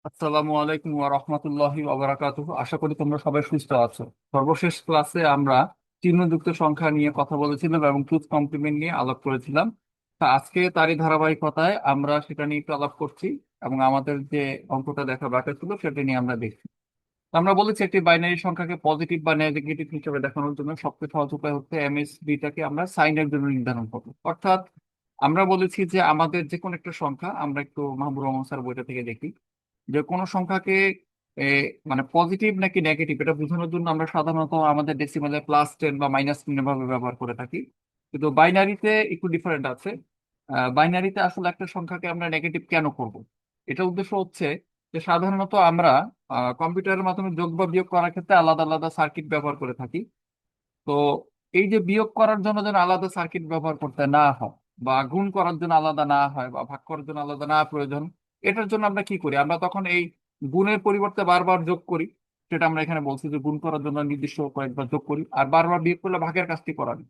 আসসালামু আলাইকুম ওয়া রাহমাতুল্লাহি ওয়া বারাকাতুহু। আশা করি তোমরা সবাই সুস্থ আছো। সর্বশেষ ক্লাসে আমরা চিহ্নযুক্ত সংখ্যা নিয়ে কথা বলেছিলাম এবং ট্রুথ কমপ্লিমেন্ট নিয়ে আলাপ করেছিলাম। তা আজকে তারই ধারাবাহিকতায় আমরা সেটা নিয়ে একটু আলাপ করছি এবং আমাদের যে অঙ্কটা দেখা বাকি ছিল সেটা নিয়ে আমরা দেখছি। তো আমরা বলেছি একটি বাইনারি সংখ্যাকে পজিটিভ বা নেগেটিভ হিসেবে দেখানোর জন্য সবচেয়ে সহজ উপায় হচ্ছে এমএসবিটাকে আমরা সাইনের জন্য নির্ধারণ করবো। অর্থাৎ আমরা বলেছি যে আমাদের যে কোনো একটা সংখ্যা, আমরা একটু মাহবুব রহমান স্যার বইটা থেকে দেখি যে কোনো সংখ্যাকে মানে পজিটিভ নাকি নেগেটিভ এটা বোঝানোর জন্য আমরা সাধারণত আমাদের ডেসিমালে +10 বা -10 ভাবে ব্যবহার করে থাকি। কিন্তু বাইনারিতে একটু ডিফারেন্ট আছে। বাইনারিতে আসলে একটা সংখ্যাকে আমরা নেগেটিভ কেন করব? এটা উদ্দেশ্য হচ্ছে যে সাধারণত আমরা কম্পিউটারের মাধ্যমে যোগ বা বিয়োগ করার ক্ষেত্রে আলাদা আলাদা সার্কিট ব্যবহার করে থাকি। তো এই যে বিয়োগ করার জন্য যেন আলাদা সার্কিট ব্যবহার করতে না হয়, বা গুণ করার জন্য আলাদা না হয়, বা ভাগ করার জন্য আলাদা না প্রয়োজন, এটার জন্য আমরা কি করি? আমরা তখন এই গুণের পরিবর্তে বারবার যোগ করি। সেটা আমরা এখানে বলছি যে গুণ করার জন্য নির্দিষ্ট কয়েকবার যোগ করি, আর বারবার বিয়োগ করলে ভাগের কাজটি করা হয়।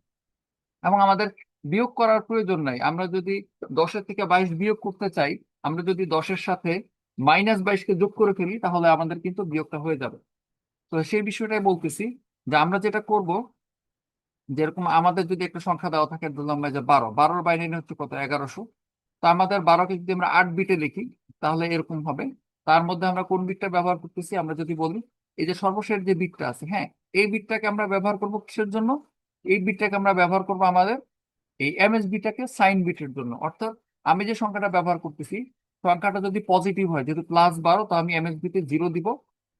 এবং আমাদের বিয়োগ করার প্রয়োজন নাই। আমরা যদি 10-এর থেকে 22 বিয়োগ করতে চাই, আমরা যদি 10-এর সাথে -22কে যোগ করে ফেলি, তাহলে আমাদের কিন্তু বিয়োগটা হয়ে যাবে। তো সেই বিষয়টাই বলতেছি যে আমরা যেটা করব, যেরকম আমাদের যদি একটা সংখ্যা দেওয়া থাকে, ধরলাম যে 12, 12-এর বাইনারি হচ্ছে কত? 1100। তো আমাদের 12কে যদি আমরা 8 বিটে লিখি, তাহলে এরকম হবে। তার মধ্যে আমরা কোন বিটটা ব্যবহার করতেছি? আমরা যদি বলি এই যে সর্বশেষ যে বিটটা আছে, হ্যাঁ, এই বিটটাকে আমরা ব্যবহার করব কিসের জন্য? এই বিটটাকে আমরা ব্যবহার করব আমাদের এই এমএসবিটাকে সাইন বিটের জন্য। অর্থাৎ আমি যে সংখ্যাটা ব্যবহার করতেছি, সংখ্যাটা যদি পজিটিভ হয়, যেহেতু +12, তো আমি এমএসবিতে 0 দিব।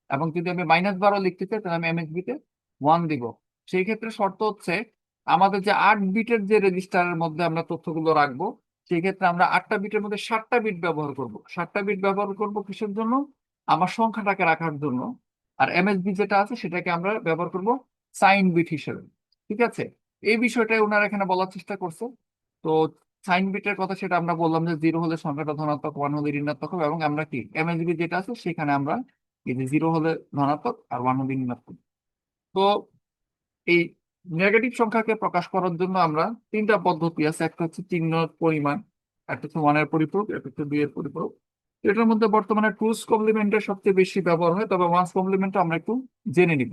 এবং যদি আমি -12 লিখতে চাই, তাহলে আমি এমএসবিতে 1 দিব। সেই ক্ষেত্রে শর্ত হচ্ছে আমাদের যে 8 বিটের যে রেজিস্টারের মধ্যে আমরা তথ্যগুলো রাখবো, সেই ক্ষেত্রে আমরা 8টা বিটের মধ্যে 7টা বিট ব্যবহার করব। 7টা বিট ব্যবহার করব কিসের জন্য? আমার সংখ্যাটাকে রাখার জন্য। আর এমএসবি যেটা আছে সেটাকে আমরা ব্যবহার করব সাইন বিট হিসেবে। ঠিক আছে? এই বিষয়টাই ওনারা এখানে বলার চেষ্টা করছে। তো সাইন বিটের কথা সেটা আমরা বললাম যে 0 হলে সংখ্যাটা ধনাত্মক, 1 হলে ঋণাত্মক হবে, এবং আমরা কি এমএসবি যেটা আছে সেখানে আমরা এই যে 0 হলে ধনাত্মক আর 1 হলে ঋণাত্মক। তো এই নেগেটিভ সংখ্যাকে প্রকাশ করার জন্য আমরা তিনটা পদ্ধতি আছে। একটা হচ্ছে চিহ্ন পরিমাণ, একটা হচ্ছে 1-এর পরিপূরক, একটা হচ্ছে 2-এর পরিপূরক। তো এটার মধ্যে বর্তমানে টুস কমপ্লিমেন্টের সবচেয়ে বেশি ব্যবহার হয়, তবে ওয়ান্স কমপ্লিমেন্ট আমরা একটু জেনে নিব।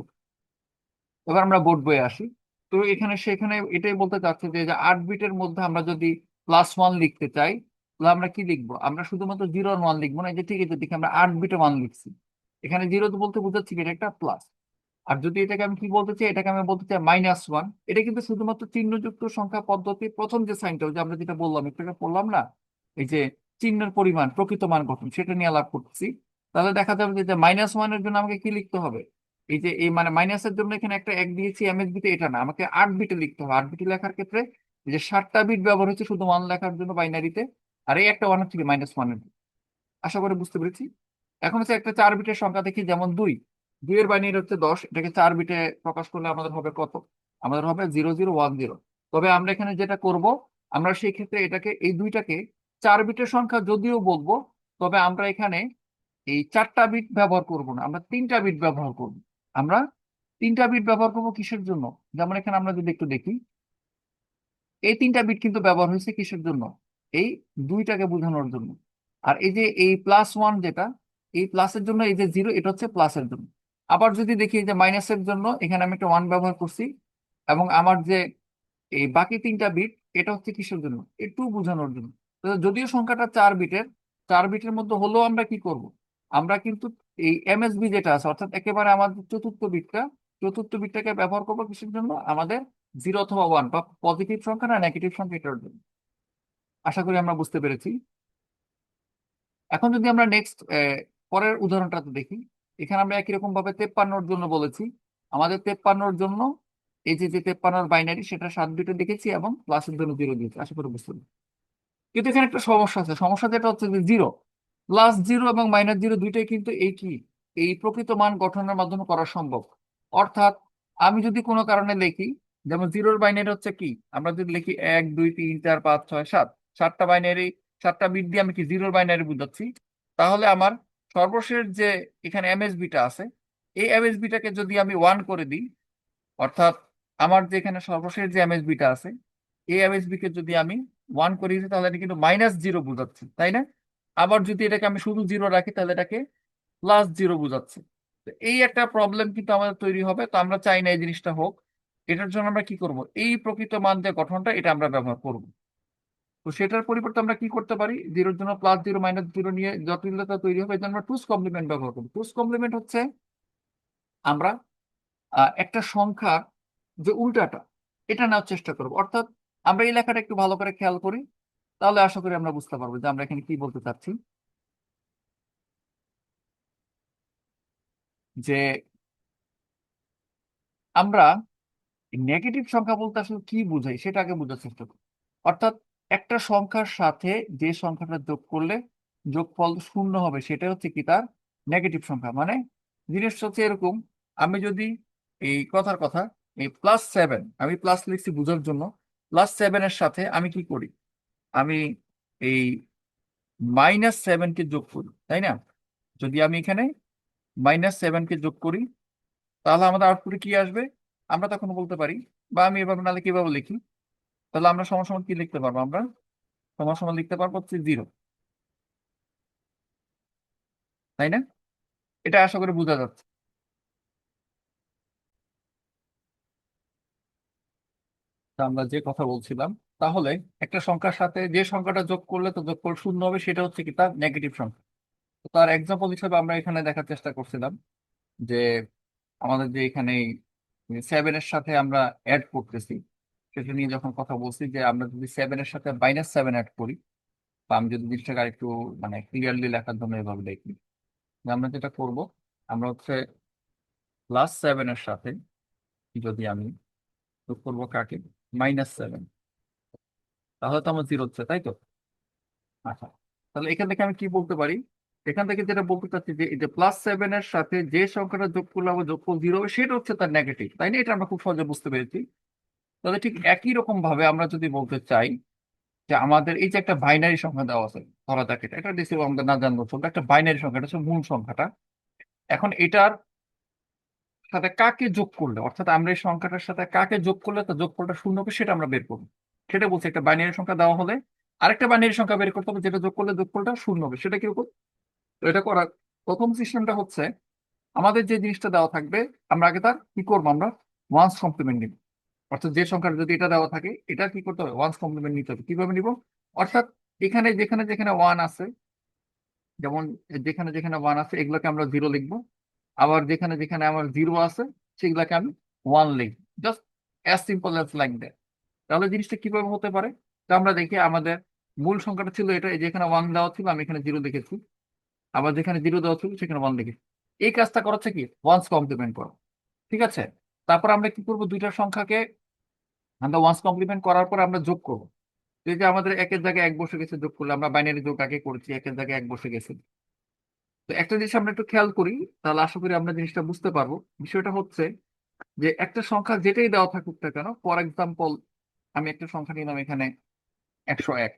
এবার আমরা বোর্ড বইয়ে আসি। তো এখানে সেখানে এটাই বলতে চাচ্ছি যে 8 বিটের মধ্যে আমরা যদি +1 লিখতে চাই, তাহলে আমরা কি লিখবো? আমরা শুধুমাত্র 0 আর 1 লিখবো না। এই যে ঠিক আছে, দেখি আমরা 8 বিটে 1 লিখছি। এখানে 0 তো বলতে বোঝাচ্ছি কি এটা একটা প্লাস। আর যদি এটাকে আমি কি বলতে চাই, এটাকে আমি বলতে চাই -1। এটা কিন্তু শুধুমাত্র চিহ্নযুক্ত সংখ্যা পদ্ধতি প্রথম যে সাইনটা, ওই যে আমরা যেটা বললাম, একটু আগে পড়লাম না, এই যে চিহ্নের পরিমাণ প্রকৃত মান গঠন, সেটা নিয়ে আলাপ করতেছি। তাহলে দেখা যাবে যে -1-এর জন্য আমাকে কি লিখতে হবে? এই যে এই মানে মাইনাসের জন্য এখানে একটা 1 দিয়েছি এমএসবিতে, এটা না, আমাকে 8 বিটে লিখতে হবে। 8 বিটে লেখার ক্ষেত্রে এই যে 7টা বিট ব্যবহার হচ্ছে শুধু 1 লেখার জন্য বাইনারিতে, আর এই একটা 1 হচ্ছে -1-এর। আশা করি বুঝতে পেরেছি। এখন হচ্ছে একটা 4 বিটের সংখ্যা দেখি, যেমন 2। 2-এর বাইনারি হচ্ছে 10, এটাকে 4 বিটে প্রকাশ করলে আমাদের হবে কত? আমাদের হবে 0010। তবে আমরা এখানে যেটা করব, আমরা সেই ক্ষেত্রে এটাকে এই দুইটাকে 4 বিটের সংখ্যা যদিও বলবো, তবে আমরা এখানে এই 4টা বিট ব্যবহার করব না, আমরা 3টা বিট ব্যবহার করব। আমরা 3টা বিট ব্যবহার করব কিসের জন্য? যেমন এখানে আমরা যদি একটু দেখি, এই 3টা বিট কিন্তু ব্যবহার হয়েছে কিসের জন্য? এই দুইটাকে বোঝানোর জন্য। আর এই যে এই +1 যেটা, এই প্লাসের জন্য, এই যে 0, এটা হচ্ছে প্লাসের জন্য। আবার যদি দেখি এই যে মাইনাসের জন্য, এখানে আমি একটা 1 ব্যবহার করছি। এবং আমার যে এই বাকি 3টা বিট, এটা হচ্ছে কিসের জন্য? একটু বোঝানোর জন্য। তো যদিও সংখ্যাটা 4 বিটের, 4 বিটের মধ্যে হলেও আমরা কি করব? আমরা কিন্তু এই এমএসবি যেটা আছে, অর্থাৎ একেবারে আমাদের চতুর্থ বিটটাকে ব্যবহার করবো কিসের জন্য? আমাদের 0 অথবা 1, বা পজিটিভ সংখ্যা না নেগেটিভ সংখ্যা, এটার জন্য। আশা করি আমরা বুঝতে পেরেছি। এখন যদি আমরা নেক্সট পরের উদাহরণটাতে দেখি, এখানে আমরা একই রকম ভাবে 53-র জন্য বলেছি। আমাদের 53-র জন্য এই যে যে 53-র বাইনারি, সেটা 7 বিটে লিখেছি এবং প্লাসের জন্য 0 দিয়েছি। আশা করি বুঝতে পেরেছি। কিন্তু এখানে একটা সমস্যা আছে। সমস্যা যেটা হচ্ছে যে 0, +0 এবং -0 দুইটাই কিন্তু এই কি এই প্রকৃত মান গঠনের মাধ্যমে করা সম্ভব। অর্থাৎ আমি যদি কোনো কারণে লিখি, যেমন 0-র বাইনারি হচ্ছে কি, আমরা যদি লিখি 1 2 3 4 5 6 7, 7টা বাইনারি, 7টা বিট দিয়ে আমি কি 0-র বাইনারি বুঝাচ্ছি। তাহলে আমার সর্বশেষ যে এখানে এমএসবিটা আছে, এই এমএসবিটাকে যদি আমি 1 করে দিই, অর্থাৎ আমার যে এখানে সর্বশেষ যে এমএসবিটা আছে, এই এমএসবি কে যদি আমি 1 করে দিই, তাহলে এটা কিন্তু -0 বোঝাচ্ছে, তাই না? আবার যদি এটাকে আমি শুধু 0 রাখি, তাহলে এটাকে +0 বোঝাচ্ছে। তো এই একটা প্রবলেম কিন্তু আমাদের তৈরি হবে, তো আমরা চাই না এই জিনিসটা হোক। এটার জন্য আমরা কি করব, এই প্রকৃত মান যে গঠনটা এটা আমরা ব্যবহার করব। তো সেটার পরিবর্তে আমরা কি করতে পারি, জিরোর জন্য +0 -0 নিয়ে জটিলতা তৈরি হবে, এই জন্য আমরা টুস কমপ্লিমেন্ট ব্যবহার করব। টুস কমপ্লিমেন্ট হচ্ছে আমরা একটা সংখ্যা যে উল্টাটা এটা নেওয়ার চেষ্টা করব। অর্থাৎ আমরা এই লেখাটা একটু ভালো করে খেয়াল করি, তাহলে আশা করি আমরা বুঝতে পারবো যে আমরা এখানে কি বলতে চাচ্ছি। যে আমরা নেগেটিভ সংখ্যা বলতে আসলে কি বোঝাই সেটা আগে বোঝার চেষ্টা করি। অর্থাৎ একটা সংখ্যার সাথে যে সংখ্যাটা যোগ করলে যোগফল শূন্য হবে সেটা হচ্ছে কি তার নেগেটিভ সংখ্যা। মানে জিনিসটা হচ্ছে এরকম, আমি যদি এই কথার কথা এই +7, আমি প্লাস লিখছি বোঝার জন্য, +7 এর সাথে আমি কি করি, আমি এই -7 কে যোগ করি, তাই না? যদি আমি এখানে -7 কে যোগ করি তাহলে আমাদের আউটপুটে কি আসবে, আমরা তখন বলতে পারি, বা আমি এভাবে নাহলে কিভাবে লিখি, তাহলে আমরা সমান সমান কি লিখতে পারবো, আমরা সমান সমান লিখতে পারবো হচ্ছে 0, তাই না? এটা আশা করি বোঝা যাচ্ছে। তা আমরা যে কথা বলছিলাম, তাহলে একটা সংখ্যার সাথে যে সংখ্যাটা যোগ করলে তো যোগফল শূন্য হবে সেটা হচ্ছে কি তার নেগেটিভ সংখ্যা। তো তার এক্সাম্পল হিসেবে আমরা এখানে দেখার চেষ্টা করছিলাম যে আমাদের যে এখানে 7 এর সাথে আমরা অ্যাড করতেছি, সেটা নিয়ে যখন কথা বলছি যে আমরা যদি 7 এর সাথে -7 অ্যাড করি, বা আমি যদি জিনিসটাকে আরেকটু মানে ক্লিয়ারলি লেখার জন্য এভাবে দেখি, যে আমরা যেটা করব, আমরা হচ্ছে +7 এর সাথে যদি আমি যোগ করবো কাকে, -7, তাহলে তো আমার 0 হচ্ছে, তাই তো? আচ্ছা, তাহলে এখান থেকে আমি কি বলতে পারি, এখান থেকে যেটা বলতে চাচ্ছি যে এই যে +7 এর সাথে যে সংখ্যাটা যোগ করলে আমার যোগফল 0 হবে সেটা হচ্ছে তার নেগেটিভ, তাই না? এটা আমরা খুব সহজে বুঝতে পেরেছি। তাহলে ঠিক একই রকম ভাবে আমরা যদি বলতে চাই যে আমাদের এই যে একটা বাইনারি সংখ্যা দেওয়া আছে, ধরা যাক এটা এটা দিচ্ছি, আমাদের না জানবো চলবে, একটা বাইনারি সংখ্যা, এটা হচ্ছে মূল সংখ্যাটা। এখন এটার সাথে কাকে যোগ করলে, অর্থাৎ আমরা এই সংখ্যাটার সাথে কাকে যোগ করলে তো যোগফলটা শূন্য হবে সেটা আমরা বের করবো। সেটা বলছি, একটা বাইনারি সংখ্যা দেওয়া হলে আরেকটা বাইনারি সংখ্যা বের করতে হবে যেটা যোগ করলে যোগফলটা শূন্য হবে, সেটা কিরকম? তো এটা করার প্রথম সিস্টেমটা হচ্ছে, আমাদের যে জিনিসটা দেওয়া থাকবে আমরা আগে তার কি করবো, আমরা ওয়ান্স কমপ্লিমেন্ট নিব। অর্থাৎ যে সংখ্যাটা যদি এটা দেওয়া থাকে এটা কি করতে হবে, ওয়ান্স কমপ্লিমেন্ট নিতে হবে। কিভাবে নিব? অর্থাৎ এখানে যেখানে যেখানে ওয়ান আছে, যেমন যেখানে যেখানে ওয়ান আছে এগুলোকে আমরা 0 লিখবো, আবার যেখানে যেখানে আমার 0 আছে সেগুলোকে আমি 1 লিখবো। Just as simple as like that. তাহলে জিনিসটা কিভাবে হতে পারে, তো আমরা দেখি আমাদের মূল সংখ্যাটা ছিল এটা, এই যেখানে 1 দেওয়া ছিল আমি এখানে 0 লিখেছি, আবার যেখানে 0 দেওয়া ছিল সেখানে 1 লিখেছি। এই কাজটা করাচ্ছে কি, ওয়ান্স কমপ্লিমেন্ট করা। ঠিক আছে, তারপর আমরা কি করবো, দুইটা সংখ্যাকে আমরা ওয়ান্স কমপ্লিমেন্ট করার পর আমরা যোগ করবো। এই যে আমাদের একের জায়গায় এক বসে গেছে, যোগ করলে আমরা বাইনারি যোগ আগে করেছি, একের জায়গায় এক বসে গেছে। তো একটা জিনিস আমরা একটু খেয়াল করি, তাহলে আশা করি আমরা জিনিসটা বুঝতে পারবো। বিষয়টা হচ্ছে যে একটা সংখ্যা যেটাই দেওয়া থাকুক না কেন, ফর এক্সাম্পল আমি একটা সংখ্যা নিলাম এখানে 101,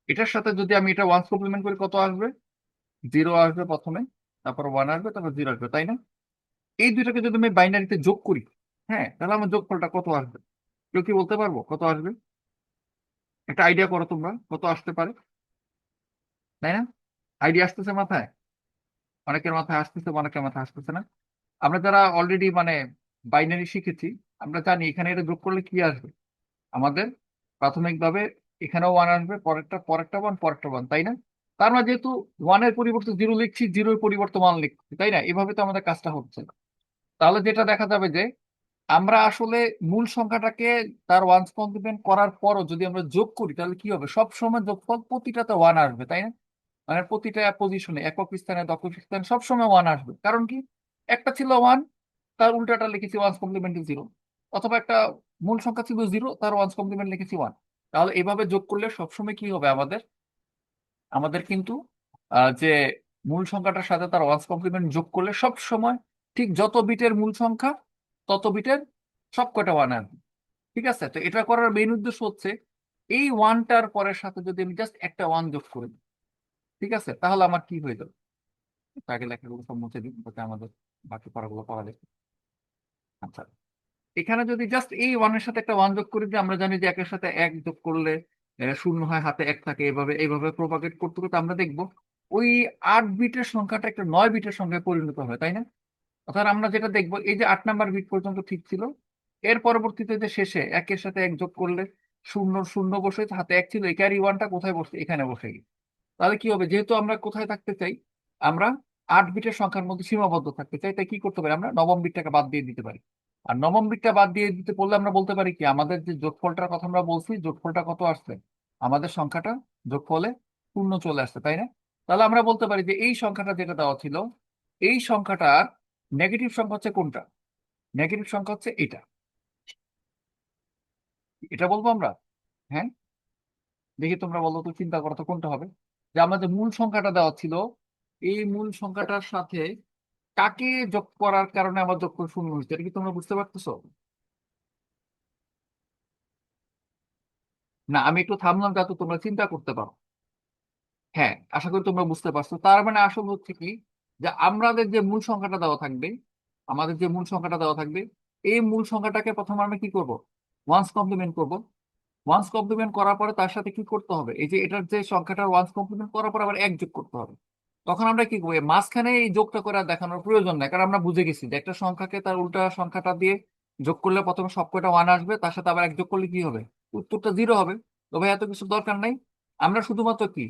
এটার সাথে যদি আমি এটা ওয়ান্স কমপ্লিমেন্ট করি কত আসবে, 0 আসবে প্রথমে, তারপর 1 আসবে, তারপর 0 আসবে, তাই না? এই দুইটাকে যদি আমি বাইনারিতে যোগ করি, হ্যাঁ, তাহলে আমার যোগফলটা কত আসবে? কেউ কি বলতে পারবো কত আসবে? একটা আইডিয়া করো তোমরা কত আসতে পারে, তাই না? আইডিয়া আসতেছে মাথায়? অনেকের মাথায় আসতেছে, অনেকের মাথায় আসতেছে না। আমরা যারা অলরেডি মানে বাইনারি শিখেছি, আমরা জানি এখানে এটা যোগ করলে কি আসবে আমাদের, প্রাথমিকভাবে এখানেও 1 আসবে, পরেরটা পরেরটা 1, পরেরটা 1, তাই না? তার মানে যেহেতু 1 এর পরিবর্তে 0 লিখছি, 0 এর পরিবর্তে 1 লিখছি, তাই না? এভাবে তো আমাদের কাজটা হচ্ছে। তাহলে যেটা দেখা যাবে যে আমরা আসলে মূল সংখ্যাটাকে তার ওয়ান্স কমপ্লিমেন্ট করার পরও যদি আমরা যোগ করি তাহলে কি হবে, সব সময় যোগফল প্রতিটাতে 1 আসবে, তাই না? মানে প্রতিটা পজিশনে, একক স্থানে দশক স্থানে সবসময় 1 আসবে। কারণ কি, একটা ছিল 1, তার উল্টাটা লিখেছি ওয়ান্স কমপ্লিমেন্ট 0, অথবা একটা মূল সংখ্যা ছিল 0, তার ওয়ান্স কমপ্লিমেন্ট লিখেছি 1। তাহলে এভাবে যোগ করলে সবসময় কি হবে আমাদের, আমাদের কিন্তু যে মূল সংখ্যাটার সাথে তার ওয়ান্স কমপ্লিমেন্ট যোগ করলে সব সময় ঠিক যত বিটের মূল সংখ্যা তত বিটের সব কয়টা 1 আসবে। ঠিক আছে, তো এটা করার মেইন উদ্দেশ্য হচ্ছে এই ওয়ানটার পরের সাথে যদি আমি জাস্ট একটা 1 যোগ করে দিই, ঠিক আছে, তাহলে আমার কি হয়ে যাবে, আগে লেখাগুলো সব মুছে দিই যাতে আমাদের বাকি পড়াগুলো পড়া যায়। আচ্ছা, এখানে যদি জাস্ট এই ওয়ানের সাথে একটা 1 যোগ করে দিই, আমরা জানি যে একের সাথে এক যোগ করলে শূন্য হয়, হাতে এক থাকে, এইভাবে এইভাবে প্রপাগেট করতে করতে আমরা দেখবো ওই 8 বিটের সংখ্যাটা একটা 9 বিটের সংখ্যায় পরিণত হবে, তাই না? অর্থাৎ আমরা যেটা দেখবো, এই যে 8 নাম্বার বিট পর্যন্ত ঠিক ছিল, এর পরবর্তীতে যে শেষে একের সাথে এক যোগ করলে শূন্য শূন্য বসে হাতে এক ছিল, এই ক্যারি ওয়ানটা কোথায় বসে? এখানে বসে গেছে। তাহলে কি হবে, যেহেতু আমরা কোথায় থাকতে চাই, আমরা 8 বিটের সংখ্যার মধ্যে সীমাবদ্ধ থাকতে চাই, তাই কি করতে পারি, আমরা নবম বিটটাকে বাদ দিয়ে দিতে পারি। আর নবম বিটটা বাদ দিয়ে দিতে বললে আমরা বলতে পারি কি, আমাদের যে যোগফলটার কথা আমরা বলছি, যোগফলটা কত আসছে, আমাদের সংখ্যাটা যোগফলে শূন্য চলে আসছে, তাই না? তাহলে আমরা বলতে পারি যে এই সংখ্যাটা যেটা দেওয়া ছিল, এই সংখ্যাটার নেগেটিভ সংখ্যা হচ্ছে কোনটা? নেগেটিভ সংখ্যা হচ্ছে এটা। এটা বলবো আমরা। হ্যাঁ, দেখি তোমরা বলো তো, চিন্তা করো তো কোনটা হবে। যে আমাদের মূল সংখ্যাটা দেওয়া ছিল, এই মূল সংখ্যাটার সাথে কাকে যোগ করার কারণে আমার যোগফল শূন্য হয়েছে, এটা কি তোমরা বুঝতে পারতেছো? না, আমি একটু থামলাম যাতে তোমরা চিন্তা করতে পারো। হ্যাঁ, আশা করি তোমরা বুঝতে পারছো। তার মানে আসল হচ্ছে কি, যে আমাদের যে মূল সংখ্যাটা দেওয়া থাকবে, আমাদের যে মূল সংখ্যাটা দেওয়া থাকবে, এই মূল সংখ্যাটাকে প্রথমে আমরা কি করব, ওয়ান্স কমপ্লিমেন্ট করব। ওয়ান্স কমপ্লিমেন্ট করার পরে তার সাথে কি করতে হবে, এই যে এটার যে সংখ্যাটার ওয়ান্স কমপ্লিমেন্ট করার পর আবার এক যোগ করতে হবে। তখন আমরা কি করবো, এই মাঝখানে এই যোগটা করে আর দেখানোর প্রয়োজন নাই, কারণ আমরা বুঝে গেছি যে একটা সংখ্যাকে তার উল্টা সংখ্যাটা দিয়ে যোগ করলে প্রথমে সবকটা ওয়ান আসবে, তার সাথে আবার এক যোগ করলে কি হবে, উত্তরটা জিরো হবে। তো ভাই এত কিছু দরকার নাই। আমরা শুধুমাত্র কি,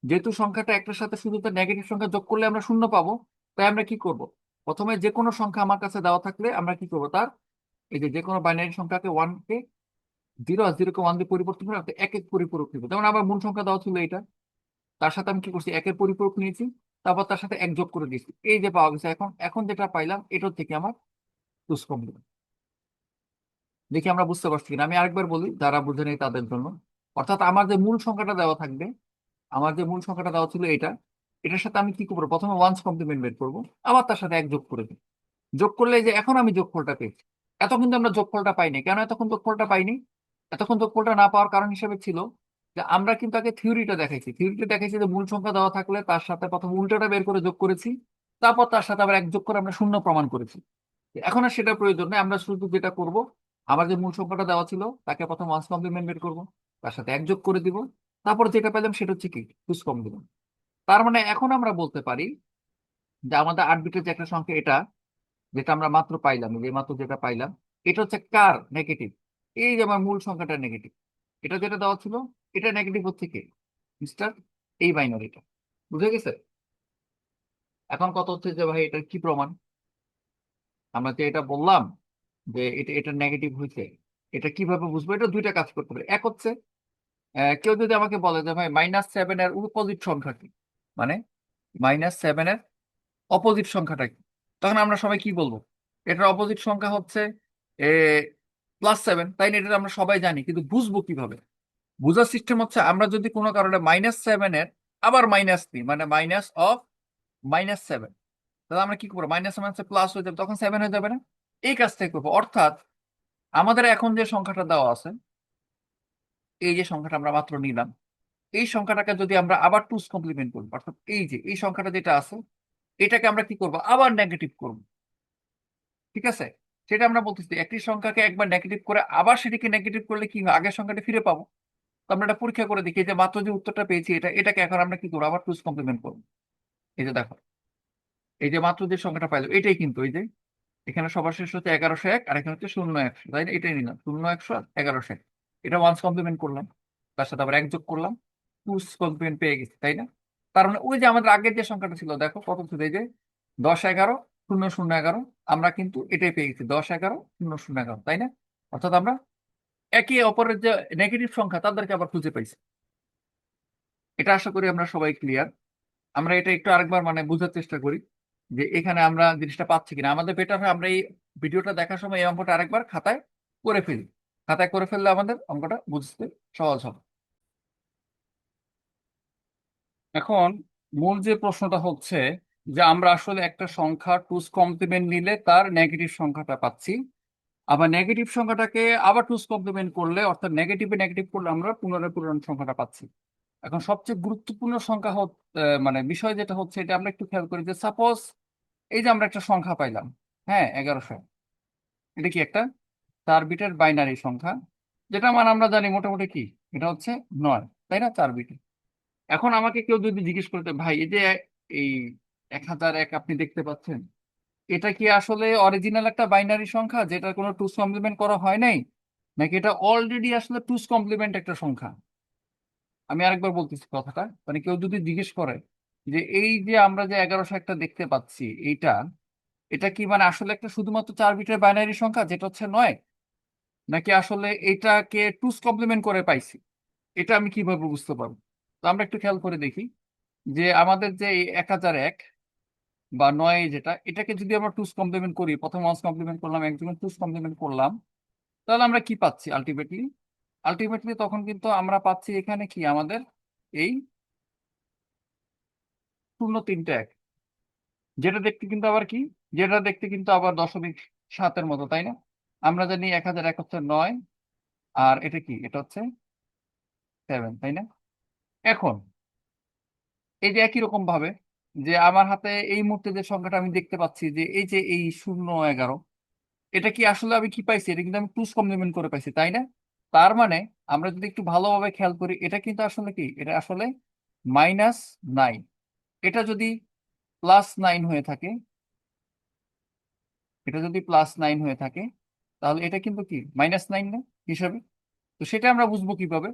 যেহেতু সংখ্যাটা একটার সাথে শুধু তার নেগেটিভ সংখ্যা যোগ করলে আমরা শূন্য পাবো, তাই আমরা কি করব, প্রথমে যে কোনো সংখ্যা আমার কাছে দেওয়া থাকলে আমরা কি করবো, তার এই যে যে কোনো বাইনারি সংখ্যাকে ওয়ানকে জিরো আর জিরোকে ওয়ান দিয়ে পরিবর্তন করে একটা এক এক পরিপূরক নিব। যেমন আমার মূল সংখ্যা দেওয়া ছিল এটা, তার সাথে আমি কি করছি, একের পরিপূরক নিয়েছি, তারপর তার সাথে এক যোগ করে দিয়েছি, এই যে পাওয়া গেছে। এখন এখন যেটা পাইলাম এটার থেকে আমার টুস কমপ্লিমেন্ট। দেখি আমরা বুঝতে পারছি কিনা, আমি আরেকবার বলি যারা বুঝে নেই তাদের জন্য। অর্থাৎ আমার যে মূল সংখ্যাটা দেওয়া থাকবে, আমার যে মূল সংখ্যাটা দেওয়া ছিল এটা, এটার সাথে আমি কি করবো, প্রথমে ওয়ান্স কমপ্লিমেন্ট বের করবো, আবার তার সাথে এক যোগ করে দিই। যোগ করলে এই যে এখন আমি যোগফলটা পেয়েছি। এত কিন্তু আমরা যোগফলটা পাইনি, কেন এতক্ষণ যোগফলটা পাইনি? এতক্ষণ যোগফলটা না পাওয়ার কারণ হিসেবে ছিল যে আমরা কিন্তু আগে থিওরিটা দেখাইছি, যে মূল সংখ্যা দেওয়া থাকলে তার সাথে প্রথম উল্টোটা বের করে যোগ করেছি, তারপর তার সাথে আবার এক যোগ করে আমরা শূন্য প্রমাণ করেছি। এখন আর সেটা প্রয়োজন নেই, আমরা শুধু যেটা করব, আমার যে মূল সংখ্যাটা দেওয়া ছিল তাকে প্রথম ওয়ান্স কমপ্লিমেন্ট বের করবো, তার সাথে এক যোগ করে দিব, তারপর যেটা পেলাম সেটা হচ্ছে কি, টুস কমপ্লিমেন্ট। তার মানে এখন আমরা বলতে পারি যে আমাদের 8 বিটের যে একটা সংখ্যা এটা, যেটা আমরা মাত্র পাইলাম, এই যে মাত্র যেটা পাইলাম, এটা হচ্ছে কার নেগেটিভ, এই যে আমার মূল সংখ্যাটা নেগেটিভ, এটা যেটা দেওয়া ছিল, এটা নেগেটিভ হচ্ছে কি, মিস্টার এই বাইনারিটা। বুঝে গেছে? এখন কত হচ্ছে যে ভাই এটা কি প্রমাণ, আমরা যে এটা বললাম যে এটা এটা নেগেটিভ হয়েছে, এটা কিভাবে বুঝবো? এটা দুইটা কাজ করতে পারে। এক হচ্ছে, কেউ যদি আমাকে বলে যে ভাই -7 এর অপোজিট সংখ্যা কি, মানে -7 এর অপোজিট সংখ্যাটা কি, তখন আমরা সবাই কি বলবো, এটার অপোজিট সংখ্যা হচ্ছে এ +7, তাই না? এটা আমরা সবাই জানি, কিন্তু বুঝবো কিভাবে? বুঝার সিস্টেম হচ্ছে, আমরা যদি কোনো কারণে -7 এর আবার মাইনাস দিই, মানে -7, তাহলে আমরা কি করবো, -7 প্লাস হয়ে যাবে, তখন 7 হয়ে যাবে না? এই কাজটাই করবো। অর্থাৎ আমাদের এখন যে সংখ্যাটা দেওয়া আছে, এই যে সংখ্যাটা আমরা মাত্র নিলাম, এই সংখ্যাটাকে যদি আমরা আবার টুস কমপ্লিমেন্ট করি, অর্থাৎ এই যে এই সংখ্যাটা যেটা আছে, এটাকে আমরা কি করবো, আবার নেগেটিভ করবো। ঠিক আছে? সেটা আমরা বলতেছি, একটি সংখ্যাকে একবার নেগেটিভ করে আবার সেটিকে নেগেটিভ করলে কি হয়, আগের সংখ্যাটা ফিরে পাবো। তো আমরা এটা পরীক্ষা করে দেখি, এই যে মাত্র যে উত্তরটা পেয়েছি, এটাকে এখন আমরা কি করবো, আবার টুস কমপ্লিমেন্ট করবো। এই যে দেখো, এই যে মাত্র যে সংখ্যাটা পাইলো এটাই কিন্তু, এই যে এখানে সবার শেষ হচ্ছে 1101, আর এখানে হচ্ছে 0 100, তাই না? এটাই নিলাম 0 100 1100, এটা ওয়ান্স কমপ্লিমেন্ট করলাম, তার সাথে আবার এক যোগ করলাম, টুস কমপ্লিমেন্ট পেয়ে গেছি, তাই না? তার মানে ওই যে আমাদের আগের যে সংখ্যাটা ছিল, দেখো কত ছিল, এই যে 10 11 00 11, আমরা কিন্তু এটাই পেয়ে গেছি, 10 11 00 11, তাই না? অর্থাৎ আমরা একে অপরের যে নেগেটিভ সংখ্যা তাদেরকে আবার খুঁজে পাইছি। এটা আশা করি আমরা সবাই ক্লিয়ার। আমরা এটা একটু আরেকবার মানে বোঝার চেষ্টা করি যে এখানে আমরা জিনিসটা পাচ্ছি কিনা। আমাদের বেটার হয় আমরা এই ভিডিওটা দেখার সময় এই অঙ্কটা আরেকবার খাতায় করে ফেলি, খাতায় করে ফেললে আমাদের অঙ্কটা বুঝতে সহজ হবে। এখন মূল যে প্রশ্নটা হচ্ছে যে আমরা আসলে একটা সংখ্যা টুস কমপ্লিমেন্ট নিলে তার নেগেটিভ সংখ্যাটা পাচ্ছি, আবার নেগেটিভ সংখ্যাটাকে আবার টুস কমপ্লিমেন্ট করলে, অর্থাৎ নেগেটিভে নেগেটিভ করলে আমরা পুনরায় পূরণ সংখ্যাটা পাচ্ছি। এখন সবচেয়ে গুরুত্বপূর্ণ সংখ্যা মানে বিষয় যেটা হচ্ছে, এটা আমরা একটু খেয়াল করি যে সাপোজ এই যে আমরা একটা সংখ্যা পাইলাম, হ্যাঁ 1100, এটা কি একটা 4 বিটের বাইনারি সংখ্যা, যেটা মানে আমরা জানি মোটামুটি কি, এটা হচ্ছে 9, তাই না? 4 বিট। এখন আমাকে কেউ যদি জিজ্ঞেস করতে, ভাই এই যে এই 1001 আপনি দেখতে পাচ্ছেন, এটা কি আসলে অরিজিনাল একটা বাইনারি সংখ্যা যেটা কোনো টুস কমপ্লিমেন্ট করা হয় নাই, নাকি এটা অলরেডি আসলে টুস কমপ্লিমেন্ট একটা সংখ্যা? আমি আরেকবার বলতেছি কথাটা, মানে কেউ যদি জিজ্ঞেস করে যে এই যে আমরা যে 1100 একটা দেখতে পাচ্ছি, এইটা এটা কি মানে আসলে একটা শুধুমাত্র 4 বিটের বাইনারি সংখ্যা যেটা হচ্ছে 9, নাকি আসলে এটাকে টুস কমপ্লিমেন্ট করে পাইছি? এটা আমি কিভাবে বুঝতে পারবো? তো আমরা একটু খেয়াল করে দেখি যে আমাদের যে এই 1001 বা 9 যেটা, এটাকে যদি আমরা টুস কমপ্লিমেন্ট করি, প্রথম ওয়ান্স কমপ্লিমেন্ট করলাম, একজন টুস কমপ্লিমেন্ট করলাম, তাহলে আমরা কি পাচ্ছি আলটিমেটলি? আলটিমেটলি তখন কিন্তু আমরা পাচ্ছি এখানে কি আমাদের এই 0 3 1, যেটা দেখতে কিন্তু আবার কি, যেটা দেখতে কিন্তু আবার 0.7-এর মতো, তাই না? আমরা জানি 1001 হচ্ছে 9, আর এটা কি, এটা হচ্ছে 7, তাই না? এখন এই যে একই রকম ভাবে যে আমার হাতে এই মুহূর্তে যে সংখ্যাটা আমি দেখতে পাচ্ছি, যে এই যে এই 0 11, এটা কি আসলে আমি কি পাইছি? এটা কিন্তু আমি টুস কমপ্লিমেন্ট করে পাইছি, তাই না? তার মানে আমরা যদি একটু ভালোভাবে খেয়াল করি, এটা কিন্তু আসলে কি, এটা আসলে -9। এটা যদি +9 হয়ে থাকে, এটা যদি +9 হয়ে থাকে, তাহলে এটা কিন্তু কি -9 না হিসাবে? তো সেটা আমরা বুঝবো কিভাবে?